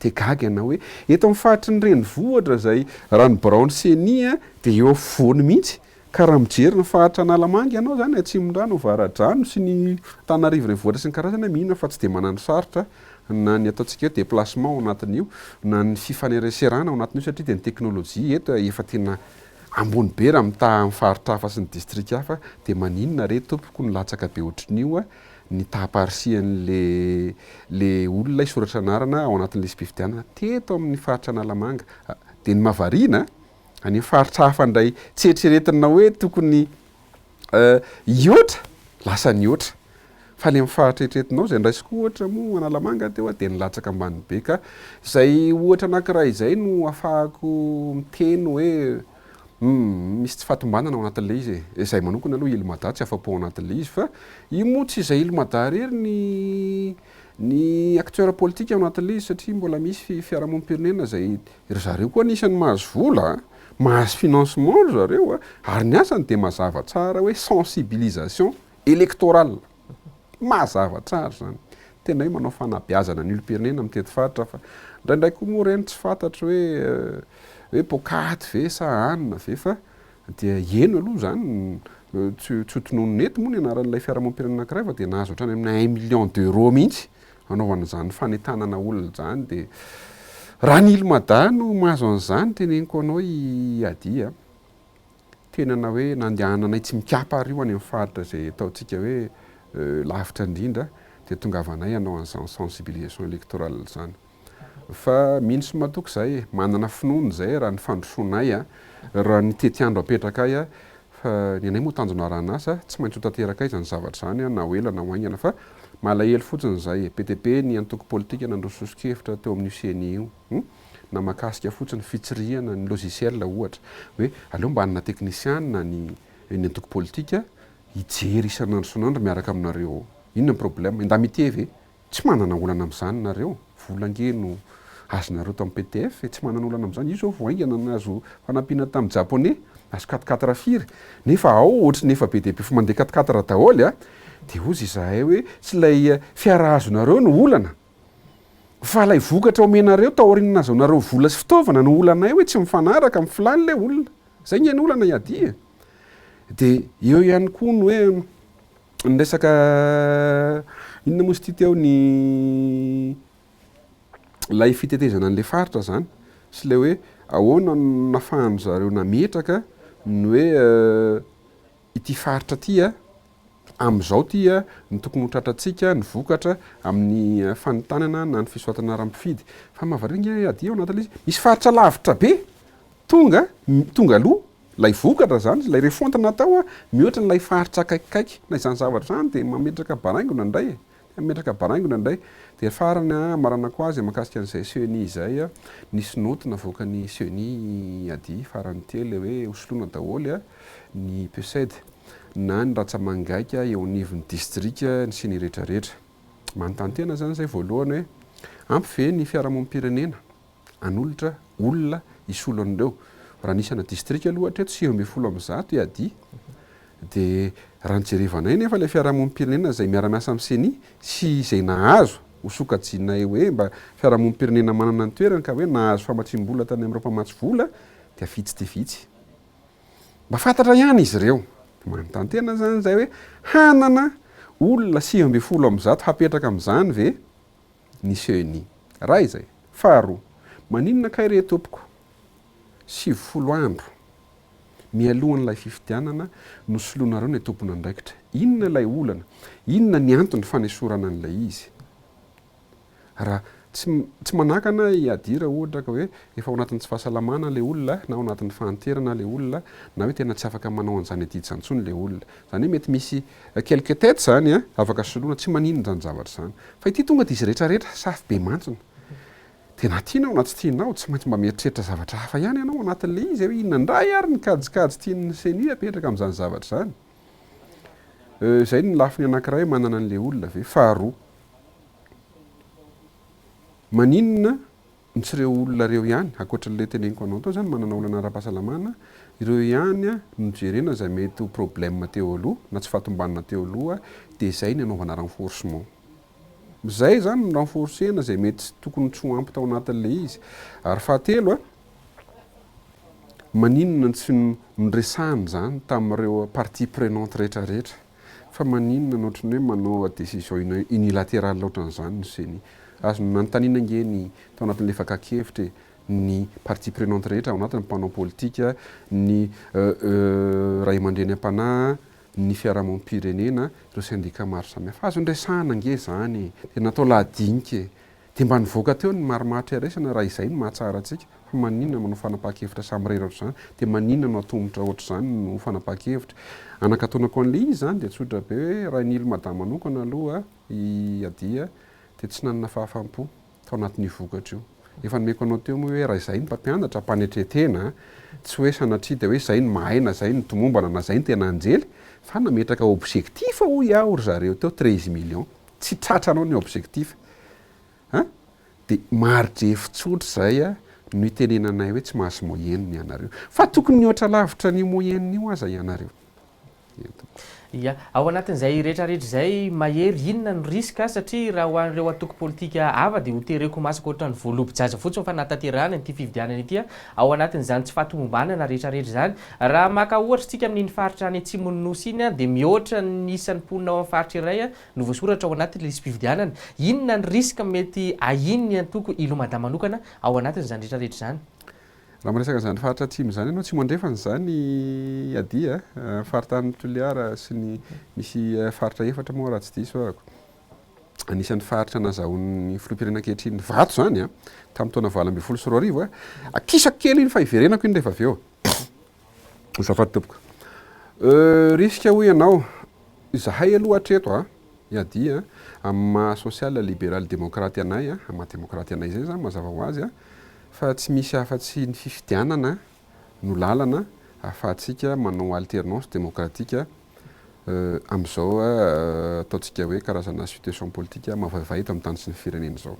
C: Dia gaga ianao hoe eto amin'ny faritry ny renivohitra zay raha ny Brown CNI dia eo afovoany mihitsy ka raha mijery ny faritra Analamanga ianao zany Atsimondrano Avaradrano sy ny Antananarivo renivohitra sy ny karazany mihina fa tsy dia manano sarotra na ny ataontsika hoe déplacement ao anatin'io na ny fifanereserana ao anatin'io satria dia ny teknôlôjia eto efa tena ambony be raha mitaha amin'ny faritra hafa sy ny distrika hafa dia maninona re tompoko ny latsaka be ohatrin'io ny tahaparisian'le olona isoratra anarana ao anatin'le fifidianana teto amin'ny faritra Analamanga dia ny mahavariana any faritra hafa indray tsy eritreretina hoe tokony iotra lasa niotra fa le mifaritra eritreretinao zay ndraisiko ohatra moa Analamanga teo dia nilatsaka ambany be ka zay ohatra anankiray izay no afahako miteny hoe misy tsy fahatombanana ao anatin'le izy zay manokana aloha Ilomada tsy afa-po ao anatin'le izy fa io moa tsy izay Ilomada rery ny acteur politique ao anatin'le izy satria mbola misy fiarahamonim-pirenena zay zareo koa anisany mahazo vola mahazo financement zareo ary ny asany dia mazava tsara hoe sensibilisation électorale mazava tsara zany tena hoe manao fanabeazana ny olo-pirenena amin'ny teti-faritra fa ndraindray koa moa reny tsy fantatro hoe pôkaty ve sa anona ve fa dia eno aloha zany tsy tonono nety moa ny anaran'ilay fiarahamonim-pirenena anankiray fa dia nahazo hatrany amin'ny 1 million d'euros mihitsy anaovana zany fanentanana olona zany dia raha ny Ilomada no mahazo an'izany teneniko anao iadia tenana hoe nandehananay tsy mikapa ary io any amin'ny faritra zay ataontsika hoe lavitra indrindra dia tongavanay hanao an'izany sensibilisation électorale zany fa mino sy matoky izay manana finoana zay raha ny fandrosoanay raha ny tetiandro apetraka ay fa ny anay moa tanjona ranasa tsy maintsy ho tanteraka izany zavatra zany na ho ela na ho aingana fa malahelo fotsiny zay PTP ny antoko politika nandrososokevitra teo amin'ny CNI io na makasika fotsiny fitsirihana ny logiciel ohatra hoe aleo mba hanana technicien na ny antoko politika hijery isan'andro sonandro miaraka aminareo inona ny problème indamité ve tsy manana olana amin'izany nareo volangeno azonareo tamin'ny PTF tsy manana olana amin'izany io zao voaingana nazo fanampiana tamin'ny japonais azo 4-4 firy nefa ao ohatry nefa BDP fa mandeha 4-4 daholo dia ozy izahay hoe tsy ilay fiara azonareo no olana fa ilay vokatra omenareo taoriana nazonareo vola sy fitaovana no olanay hoe tsy mifanaraka amin'ny filany ilay olona zay ny olana iadia dia eo ihany koa no hoe ny resaka inona moa sy ty teo ny lay fitetezana an'ilay faritra zany sy ilay hoe ahoana nafahany zareo nametraka ny hoe ity faritra ty amin'izao ty ny tokony hotratratsika ny vokatra amin'ny fanontaniana na ny fisoatana ara-mpifidy fa mahavarina adia ao anatin'ilay izy misy faritra lavitra be tonga aloha lay vokatra zany lay refonta natao mihoatra n'lay faritra akaikikaiky na izany zavatra zany dia mametraka baraingona indray dia farany amaranako azy makasika an'izay CNI izay nisy noty navoaka ny CNI adia farany tely hoe hosoloana daholo ny PSED na ny ratsamangaika eo anivon'ny distrika ny sy ny rehetrarehetra manontany tena zany zay voalohany hoe ampy ve ny fiarahamonim-pirenena anolotra olona isolo an'ireo raha nisana distrika aloha hatreto 9% iadia dia raha nijerevanay nefa ilay fiarahamonim-pirenena zay miara-miasa amin'ny CNI sy izay nahazo hosokajinay hoe mba fiarahamonim-pirenena manana ny toerana ka hoe nahazo famatsim-bola tany amin'ireo mpamatsy vola dia vitsy dia vitsy mba fantatra ihany izy ireo manontany tena zany zay hoe hanana olona 9% hapetraka amin'izany ve ny CNI raha izay faharoa maninona kay re tompoko 70 andro mialohan'ilay fifidianana no soloanareo ny tompona andraikitra inona ilay olana inona ny antony fanesorana an'ilay izy raha tsy manakana iadira ohatra ka hoe efa ao anatin'ny tsy fahasalamana ilay olona na ao anatin'ny fahanterana ilay olona na hoe tena tsy afaka manao an'izany adiditsantsony ilay olona zany hoe mety misy quelque tête zany afaka soloana tsy maninona zany zavatra zany fa ity tonga dia izy rehetrarehetra safy be mantsina dia na tianao na tsy tianao tsy maintsy mba mieritreritra zavatra hafa ihany ianao anatin'le izy hoe inona indray ary ny kajikajy tian'ny CNI apetraka amin'izany zavatra zany zay ny lafiny anankiray manana an'ilay olona ve faharoa maninona nitsireo olona reo ihany ankoatran'ilay teneniko anao tao zany manana olana ara-pahasalamana ireo ihany nojerena zay mety ho problème teo aloha na tsy fahatombanana teo aloha dia zay ny anaovana renforcement zay zany ny renforcena zay mety tokony tsy ho ampy tao anatin'le izy ary fahatelo maninona tsy nresahany zany tamin'ireo partie prenante rehetrarehetra fa maninona notrany hoe manao décision unilatérale ohatran'izany nyseny azo nanontaniana ngeny tao anatin'le fakakevitra ny partie prenante rehetra ao anatin'ny mpanao politika ny ray aman-dreny am-panahy ny fiarahamonim-pirenena ireo syndicat maro samihafa azo nresahana nge zany de natao lahadinika de mba nivoaka teo ny marimaritra iraisana raha izay no mahatsara atsika fa maninona manao fanapahan-kevitra samy rera ohatr'izany de maninona no atombotra ohatr'izany no fanapahan-kevitra anakataonako an'le izy zany de tsotra be hoe raha nilo madama manokana aloha iadia de tsy nanana fahafampo tao anatin'ny vokatra io efa nomeko anao teo moa hoe raha izay ny mpampianatra mpanetretena tsy hoe sanatria de hoe zay ny mahaina zay ny tomombana na zay ny tena anjely fa nametraka objectif hoy ry zareo teo 13 millions tsy tratranao ny objectif de maritra efitsotra zay no itenenanay hoe tsy mahasy moyenne ianareo fa tokony mihoatra lavitra ny moyenne io aza ianareo
B: ia ao anatin'izay rehetrarehetra zay mahery inona no riska satria raha hoan'ireo atoko politika ava de hotereko masaka ohatra ny voalobojaza fotsiny fa nataterahana nyity fividianana ity ao anatin'izany tsy fahatomombanana rehetrarehetra zany raha maka ohatra tsika amin'iny faritra any atsimon'ny nosy iny de mihoatra ny isan'ny mponina ao amin'ny faritra iray no voasoratra ao anatin'ny lisy fividianana inona ny riska mety ahinny antoko ilomada manokana ao anatin'izany rehetrarehetra zany
C: raha maresaka zany faritra atsimo zany ianao tsy mandrefany zany adia faritany toliara sy ny misy faritra efatra moa raha tsy diso ahako anisan'ny faritra nazahoan'ny filoham-pirenena ankehitriny vato zany tamin'ny taona 2024 akisako kely iny fa iverenako iny rehefa avy eo zafady tompoko riska hoy ianao zahay aloha hatreto iadia amin'ny maha social libéral démocrate anay amaha démocrate anay zay zany mazava ho azy fa tsy misy afa-tsy ny fifidianana no lalana ahafahantsika manao alternance démocratique amin'izao ataontsika hoe karazana situation politique mahavaivahito amin'ny tany sy ny firenena zao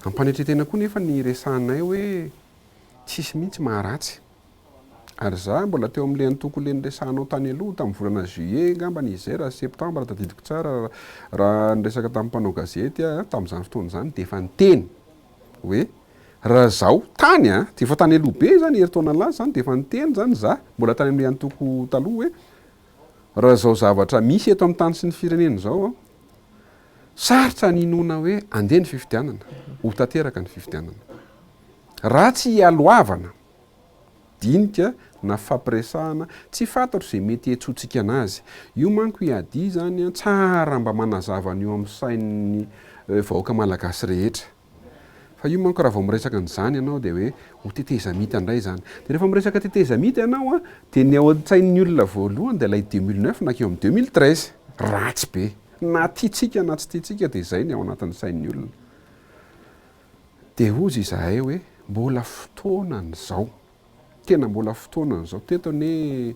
C: ampanetretena koa nefa ny resahanay hoe tsisy mihitsy maharatsy ary za mbola teo amin'le antoko le niresahanao tany aloha tamin'ny volana juillet ngambany izay raha septembre tadidiko tsara raha niresaka tamin'ny mpanao gazety tamin'izany fotoana zany de efa niteny hoe raha zao tany de efa tany aloha be zany heritaona lazy zany de efa niteny zany za mbola tany amin'le antoko taloha hoe raha zao zavatra misy eto amin'ny tany sy ny firenena zao sarotra ninona hoe andeha ny fifidianana ho tanteraka ny fifidianana raha tsy hialoavana dinika na fampiresahana tsy fantatro zay mety etsotsika anazy io manko iady zany tsara mba manazavana io amin'ny sain'ny vahoaka malagasy rehetra fa io manko raha vao miresaka an'izany ianao de hoe ho tetezamita indray zany de rehefa miresaka tetezamita ianao de ny ao an-tsain'ny olona voalohany de ilay 2009 nakeo amin'ny 2013 ratsy be na tiatsika na tsy tiatsika de zay ny ao anatin'ny sain'ny olona de ozy izahay hoe mbola fotoanan'izao tena mbola fotoanan'izao teto ny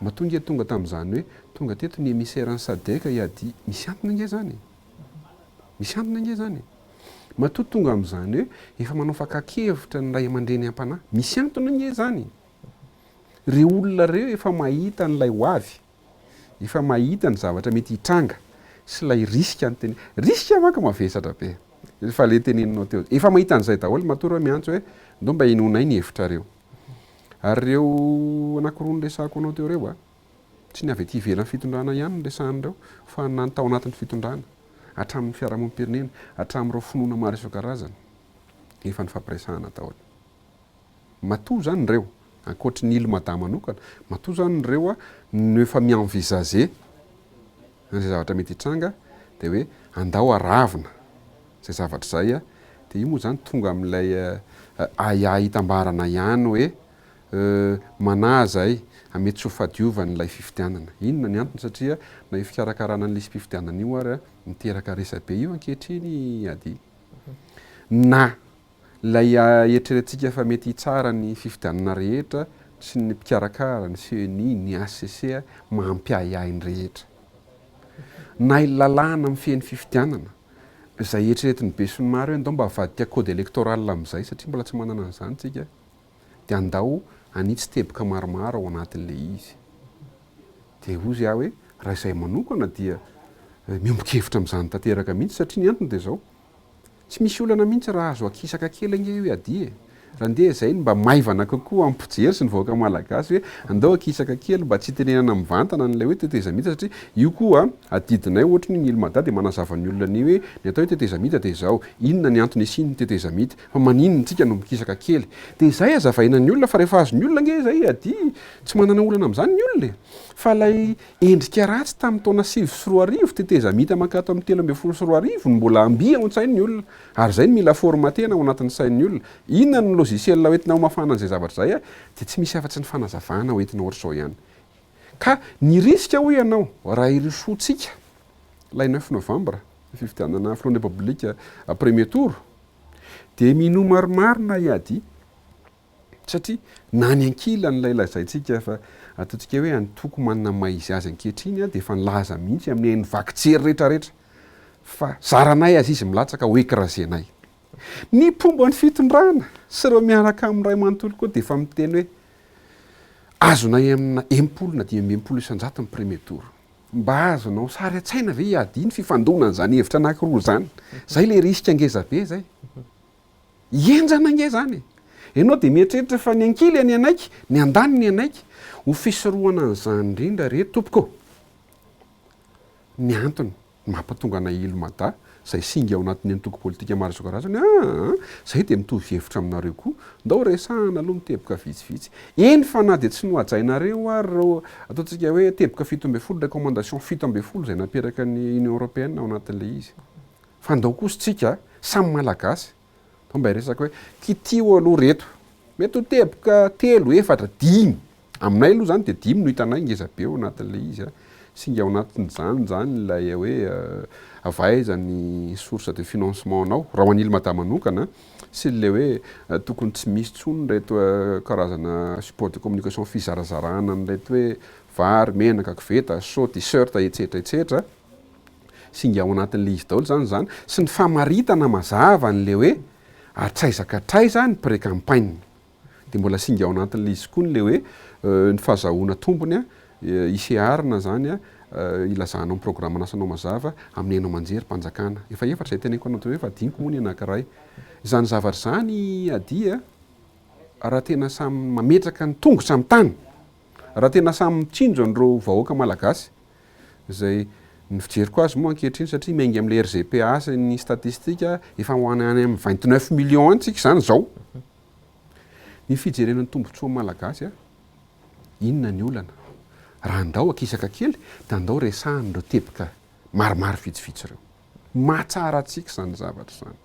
C: mahatonga tonga tamin'izany hoe tonga teto ny émissaire sadeka iady misy antony nge zany misy antony nge zany matoa tonga amin'izany hoe efa manao fakakevitra ny ray aman-dreny am-panahy misy antony nge zany re olona reo efa mahita n'lay hoavy efa mahita ny zavatra mety hitranga sy lay riska ny teny riska maka mavesatra be efa le teneninao teo efa mahita an'izay daholo matory hoe miantso hoe ndo mba inonay ny hevitra reo ary reo anankiroa ny resahako anao teo reo tsy ny avy ety ivelan'ny fitondrana ihany ny resahan'ireo fa nantao anatin'ny fitondrana hatramin'ny fiarahamonim-pirenena hatramin'ireo finoana maro isan-karazany efa ny fampiresahana daholo matoa zany reo ankoatry ny ilo madama manokana matoa zany reo no efa mienvisager zay zavatra mety hitranga de hoe andao aravina zay zavatra zay de io moa zany tonga amin'ilay aya hitambarana ihany hoe manazay amety tsy ho fadiovan'ilay fifidianana inona ny antony satria na fikarakarana ny lisy mpifidianana io ary miteraka resabe io ankehitriny ady na lay eritreretintsika fa mety hitsara ny fifidianana rehetra sy ny mpikarakara ny CNI ny ACC mampiahiahy ny rehetra na ilalana amin'ny fihany fifidianana zay eritreretiny be sy ny maro hoe ndao mba avadika code électoral amin'izay satria mbola tsy manana an'izany tsika de andao anitsy teboka maromaro ao anatin'le izy de ozy aho hoe raha izay manokana dia miombokevitra amin'izany tanteraka mihitsy satria ny antony de zao tsy misy olana mihitsy raha azo akisaka kely nge io ady raha ndeha zay mba maivana kokoa ampijery sy ny vahoaka malagasy hoe andao akisaka kely mba tsy tenenana mivantana n'lay hoe tetezamita satria io koa adidinay ohatry ny ilmada dia manazava ny olona ny hoe ny atao hoe tetezamita dia zao inona ny antony asiany tetezamita fa maninona tsika no mikisaka kely dia zay azavaina ny olona fa rehefa azo ny olona nge zay ady tsy manana olana amin'izany ny olona fa lay endrika ratsy tamin'ny taona 7 tetezamita makato amin'ny 13 ny mbola ambi ao an-tsainy ny olona ary zay ny mila formatena ao anatin'ny sain'ny olona inona ny logiciel hoentina ho mafana an'izay zavatra zay dia tsy misy afa-tsy ny fanazavana hoentina ohatr'izao ihany ka ny risika ho ianao raha irisotsika lay 9 novembre fifidianana filohan'ny repoblika premier tour dia mino marimarina iady satria na ny ankila n'lay lazaintsika fa ataontsika hoe antoko manana maizy azy ankehitriny dia efa nilaza mihitsy amin'ny hainy vakitsery rehetrarehetra fa zaranay azy izy milatsaka ho écrasenay ny pomba ny fitondrana sy ireo miaraka amin'ny ray manontolo koa dia efa miteny hoe azonay amina 10 na 10 isanjato ny premier tour mba azonao sary a-tsaina ve iady ny fifandonana zany hevitra anankiroa zany zay le risika ngeza be zay enjana nge zany ianao dia mieritreritra fa ny ankily ny anaiky ny andany ny anaiky ho fisorohana an'izany indrindra re tompoko ny antony mampatonga ana ilmada zay singa ao anatin'ny antoko politika maro izao karazany zay dia mitovy hevitra aminareo koa ndao resahana aloha miteboka vitsivitsy eny fa na dia tsy nohajainareo ary reo ataontsika hoe teboka 17 recommandation 17 zay naperaka ny union européenne ao anatin'ilay izy fa ndao kosytsika samy malagasy mba iresaka hoe kitio aloha reto mety ho teboka 3 4 5 aminay aloha zany dia 5 no hitanay ngeza be ao anatin'ilay izy singa ao anatin'izany zany lay hoe avaiza ny source de financement anao raha ho an'ilmada manokana sy le hoe tokony tsy misy tsony reto karazana support de communication fizarazarana nreto hoe vary menaka koveta so t-shirt etsetra etsetra singa ao anatin'le izy daholo zany sy ny famaritana mazava n'le hoe atraizakatraiza ny pré-campagne dia mbola singa ao anatin'le izy koa nle hoe ny fahazahoana tombony isearina zany ilazana amin'ny programme nasanao mazava amin'ny hainao manjery mpanjakana efa efatra zay teneniko anao hoe fa diniko moa ny anankiray izany zavatra zany adia raha tena samy mametraka ny tongotra amin'ny tany raha tena samy mitsinjo an'ireo vahoaka malagasy zay ny fijeriko azy moa ankehitriny satria maingy amin'le RGPA sy ny statistika efa hoany any amin'ny 29 millions antsika zany zao ny fijerenan'ny tombotsoa malagasy inona ny olana raha andao akisaka kely dia andao resahan'ireo teboka maromaro vitsivitsy ireo mahatsara atsika zany zavatra zany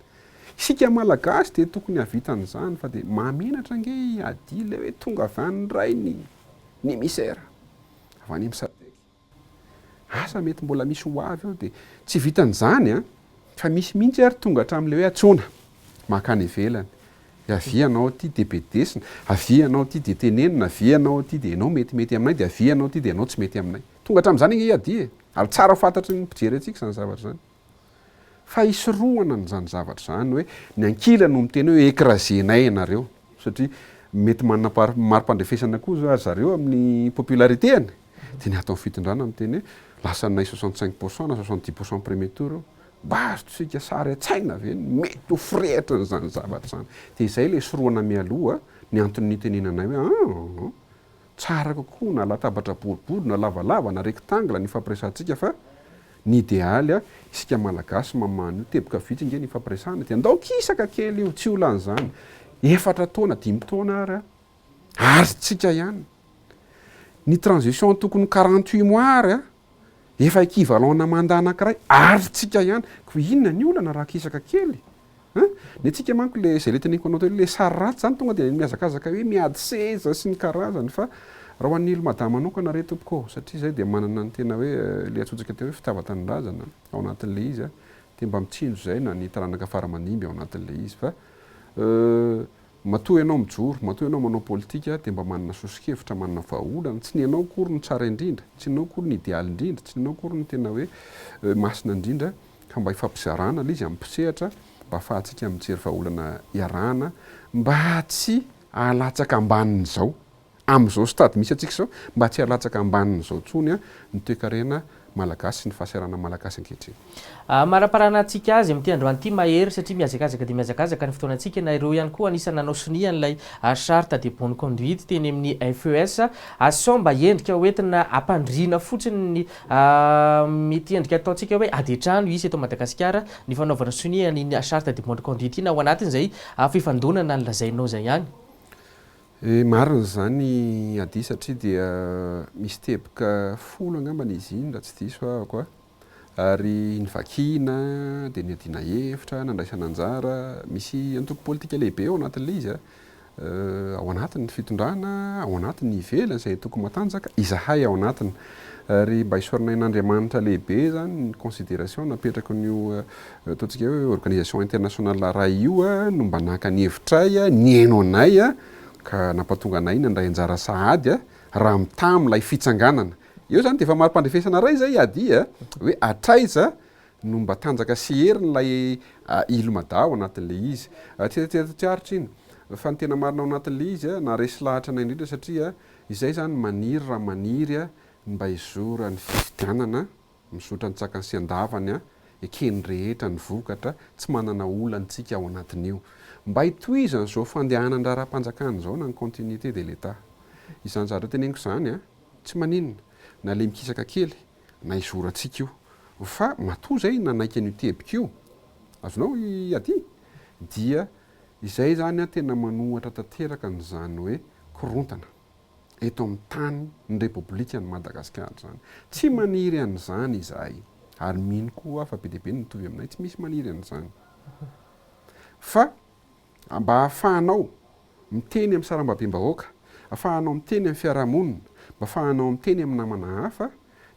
C: isika malagasy dia tokony havitan'izany fa dia mamenatra nge adi le hoe tonga avy any ray ny misera avy any misadeky asa mety mbola misy ho avy ao dia tsy vitan'izany fa misy mihitsy ary tonga hatramin'le hoe atsona makany ivelany avianao ty dia bedesina avianao ty dia tenenina avianao ty dia ianao metimety aminay dia avianao ty dia ianao tsy mety aminay tonga hatramin'izany nge ady ary tsara ho fantatry ny mpijery atsika zany zavatra zany fa isorohana n'izany zavatra zany hoe ny ankila no miteny hoe écrasenay ianareo satria mety manana maro-pandrefesana koa zao zareo amin'ny popularitéany dia ny atao fitondrana miteny hoe lasa nay 65% na 70% premier tour mba azotsika sary a-tsaina ve mety ho firehitra n'izany zavatra zany dia izay le sorohana mialoha ny antony nitenenanay hoe tsara kokoa na latabatra boribory na lavalava na rectangle ny fampiresantsika fa ny idéaly isika malagasy mamano io teboka vitsy nge ny fampiresana dia andao kisaka kely io tsy olan'izany 4 taona 5 taona ary tsika ihany ny transition tokony 48 mois ary efa équivalent na mandat anankiray ary tsika ihany ko inona ny olana raha kisaka kely ny atsika manko le zay le teneniko anao teo le sary ratsy zany tonga dia miazakazaka hoe miady seza sy ny karazany fa raha ho an'ny ilmada manokana re tompoko satria zay dia manana ny tena hoe le atsotsika teo hoe fitavatany-drazana ao anatin'le izy dia mba mitsinjo zay na ny taranaka faramanimby ao anatin'le izy fa matoa ianao mijoro matoa ianao manao politika dia mba manana sosikevitra manana vahaolana tsy ny ianao kory ny tsara indrindra tsy ianao kory ny idéaly indrindra tsy ianao kory ny tena hoe masina indrindra ka mba hifampizarana le izy ampisehatra mba afahantsika mijery vahaolana iarahana mba tsy halatsaka ambanin'izao amin'izao stady misy atsika zao mba tsy halatsaka ambanin'izao tsony ny toe-karena malagasy sy ny fahasairana malagasy ankehitriny.
B: Maraparana antsika azy amin'ity androany ity mahery satria miazakazaka dia miazakazaka ny fotoanantsika na ireo ihany koa anisany nanao sonian'ilay charte de bonne conduite teny amin'ny FES sao mba endrika hoentina ampandriana fotsiny mety endrika ataontsika hoe adetrano isy eto Madagasikara ny fanaovana sonian'iny charte de bonne conduite iny ao anatin'izay fifandonana ny lazainao zay ihany.
C: Marina zany ady satria dia misy teboka folo angambany izy iny raha tsy diso ahako ary ny vakina dia ny adina hevitra nandraisana anjara misy antoko politika lehibe ao anatin'ilay izy ao anatin'ny fitondrana ao anatin'ny ivelany izay toko matanjaka izahay ao anatiny ary mba hisorana in'Andriamanitra lehibe zany ny considération napetraka n'io ataontsika hoe organisation internationale ray io no mba naka ny hevitray ny haino anay ka nampatonga anay nandray anjara sahady raha mitamilay fitsanganana eo zany dia efa maro-pandrefesana ray zay ady hoe atraiza no mba tanjaka sy herin'ilay ilo mada ao anatin'ilay izy tiaritra iny fa ny tena marina ao anatin'ilay izy na resy lahatra anay indrindra satria izay zany maniry raha maniry mba hizora ny fifidianana mizotra ny tsakany sy andavany ekeny rehetra ny vokatra tsy manana olantsika ao anatin'io mba hitoizana zao fandehanan-dra raha-mpanjakana zao na ny continuité de l'État izany zareo teneniko zany tsy maninona na le mikisaka kely na izorantsika io fa matoa zay nanaiky an'io tebika io azonao aty dia izay zany tena manohatra tanteraka n'izany hoe korontana eto amin'ny tany ny repoblika ny Madagasikara zany tsy maniry an'izany izahay ary mino koa fa be deabe nitovy aminay tsy misy maniry an'izany fa mba hahafahanao miteny amin'ny sarambabem-bahoaka hahafahanao miteny amin'ny fiarahamonina mba hahafahanao miteny amin'ny namana hafa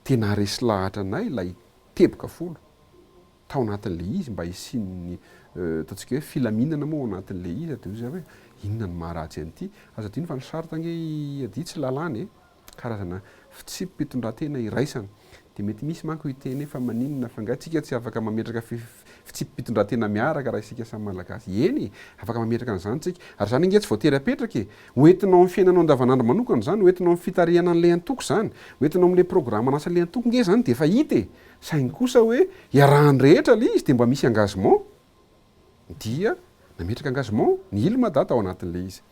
C: dia naresy lahatra anay ilay teboka folo tao anatin'ilay izy mba hisian'ny ataontsika hoe filaminana moa ao anatin'ilay izy dia zay hoe inona ny maharatsy an'ity aza dino fa ny sarota ange ady tsy lalany karazana fitsipim-pitondran-tena iraisana dia mety misy manko hiteny fa maninona fa ngatsika tsy afaka mametraka fitsipim-pitondran-tena miaraka raha isika samy malagasy eny afaka mametraka an'izany tsika ary zany inge tsy voatery apetraka hoentinao amin'ny fiainanao andavanandro manokana zany hoentinao amin'ny fitarihana an'ilay antoko zany hoentinao amin'ilay programme nasan'ilay antoko nge zany dia efa hita saingy kosa hoe iarahany rehetra ilay izy dia mba misy engagement dia nametraka engagement ny ilo madata ao anatin'ilay izy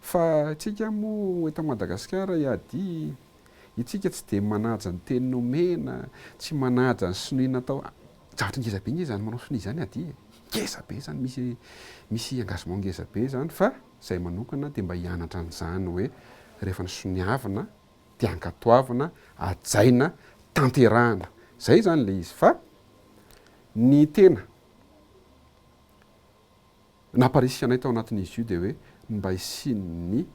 C: fa tsika moa eto Madagasikara iady itsika tsy dia manaja ny teny nomena tsy manaja ny sinoina atao zavatra ngezabe nge zany manao sonia zany ady ngezabe zany misy engagement ngezabe zany fa zay manokana dia mba hianatra an'izany hoe rehefa ny soniavana dia ankatoavana ajaina tanterahana zay zany le izy fa ny tena naparisy anay tao anatin'izy io dia hoe mba hisian'ny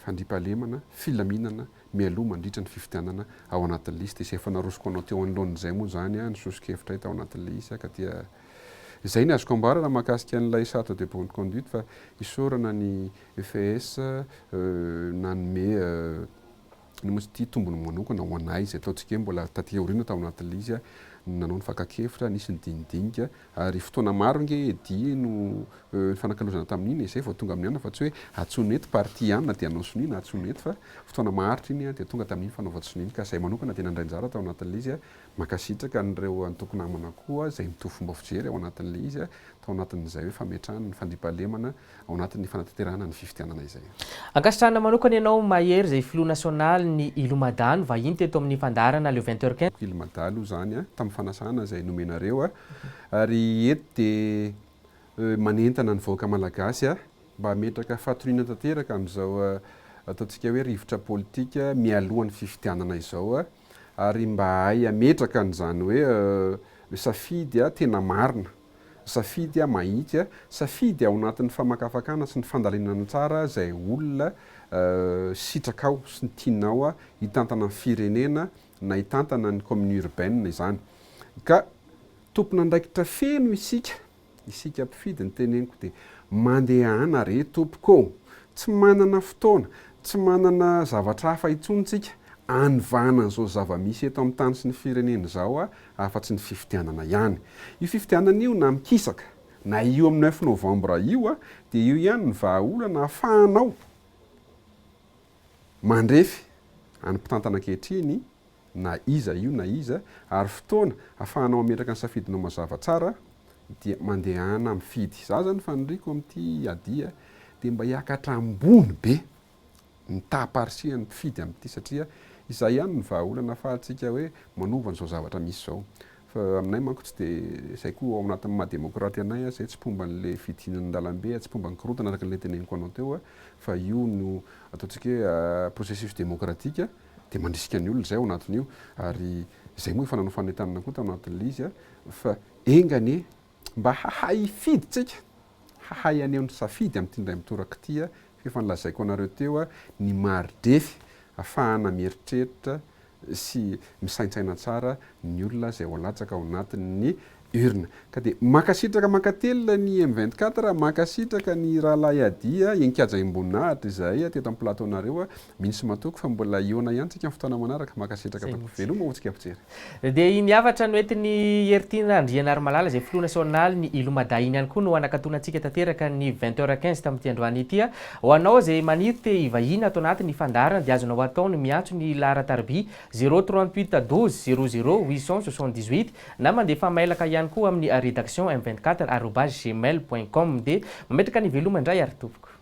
C: fandriampahalemana filaminana mialoha mandritra ny fifidianana ao anatin'ilay izy dia izay efa narosoko anao teo anoloan'izay moa zany ny sosokevitra tao anatin'ilay izy ka dia izay ny azoko ambara raha mahakasika an'ilay charte de bonne conduite fa hisorana ny FES nanome ny motsy ity tombony manokana ho anay izay ataontsika hoe mbola taty aoriana tao anatin'ilay izy nanao ny fakakefitra nisy ny dinidinika ary fotoana maro nge edy no ny fanakalozana tamin'iny izay vao tonga amin'ny ana fa tsy hoe atsony eto parti ihany na dia anao sonina atsony eto fa fotoana maharitra iny dia tonga tamin'iny fanaova sonina ka izay manokana dia nandray anjara tao anatin'ilay izy makasitraka n'ireo antoko namana koa izay mitovy fomba fijery ao anatin'ilay izy tao anatin'izay hoe fametrahana ny fandriampahalemana ao anatin'ny fanatanterahana ny fifidianana izay.
B: Ankasitrahana manokana ianao mahery izay filo nasionaly ny ilo mada ny vahiny teto amin'ny fandarana le 20h15
C: ilo mada aloha zany tamin'ny fanasana izay nomenareo ary eto dia manentana ny vahoaka malagasy mba hametraka fatoriana tanteraka amin'izao ataontsika hoe rivotra politika mialohan'ny fifidianana izao ary mba hay hametraka an'izany hoe safidy tena marina safidy mahitsy safidy ao anatin'ny famakafakana sy ny fandalinana tsara izay olona sitraka ao sy ny tianao hitantana ny firenena na hitantana ny commune urbaine izany ka tompona andraikitra feno isika mpifidy ny teneniko dia mandehana re tompoko tsy manana fotoana tsy manana zavatra hafa itsontsika anivahana an'izao zava-misy eto amin'ny tany sy ny firenena izao afa-tsy ny fifidianana ihany io fifidianana io na mikisaka na io amin'ny 9 novembre io dia io ihany ny vahaolana ahafahanao mandrefy any mpitantana ankehitriny na iza io na iza ary fotoana ahafahanao ametraka ny safidinao mazava tsara dia mandehana mifidy. Za zany faniriko amin'ity adia dia mba hiakatra ambony be ny taparisihany mpifidy amin'ity satria izay ihany ny vahaolana ahafahantsika hoe manova an'izao zavatra misy zao. Fa aminay manko tsy dia izay koa ao anatin'ny maha-demokraty anay izay tsy pomba n'ilay fidinan'ny ndalambe, tsy pomba ny korotana araka n'ilay teneniko anao teo fa io no ataontsika hoe processus démocratique dia mandrisika ny olona izay ao anatin'io ary izay moa efa nanao fanentanana koa tao anatin'ilay izy fa engany mba hahay fidy tsika hahay aneo ny safidy amin'ity ndray mitoraka ity efa nilazaiko anareo teo ny maridefy ahafahana mieritreritra sy misaintsaina tsara ny olona izay ao alatsaka ao anatin'ny urne. Ka dia makasitraka makatelina ny M24 makasitraka ny rahalahy adia enkaja imbonahitra izay teto amin'ny plateaunareo minisy matoko fa mbola iona ihany tsika amin'ny fotoana manaraka makasitraka tapoko veloma ho tsika fijery.
B: Dia ny havatra noentin'ny Heritiana ANDRIANARIMALALA izay filoha nasionaly ny ilo mada iny ihany koa no anakatonantsika tanteraka ny 20h15 tamin'ity androany ity. Ho anao izay maniry te hivahiny ato anatin'ny fandarana dia azonao atao ny miantso ny laharatarby 038 12 00 878 na mandefa mailaka ihany koa amin'ny rédaction m24@gmail.com dia mametraka ny veloma indray ary tompoko.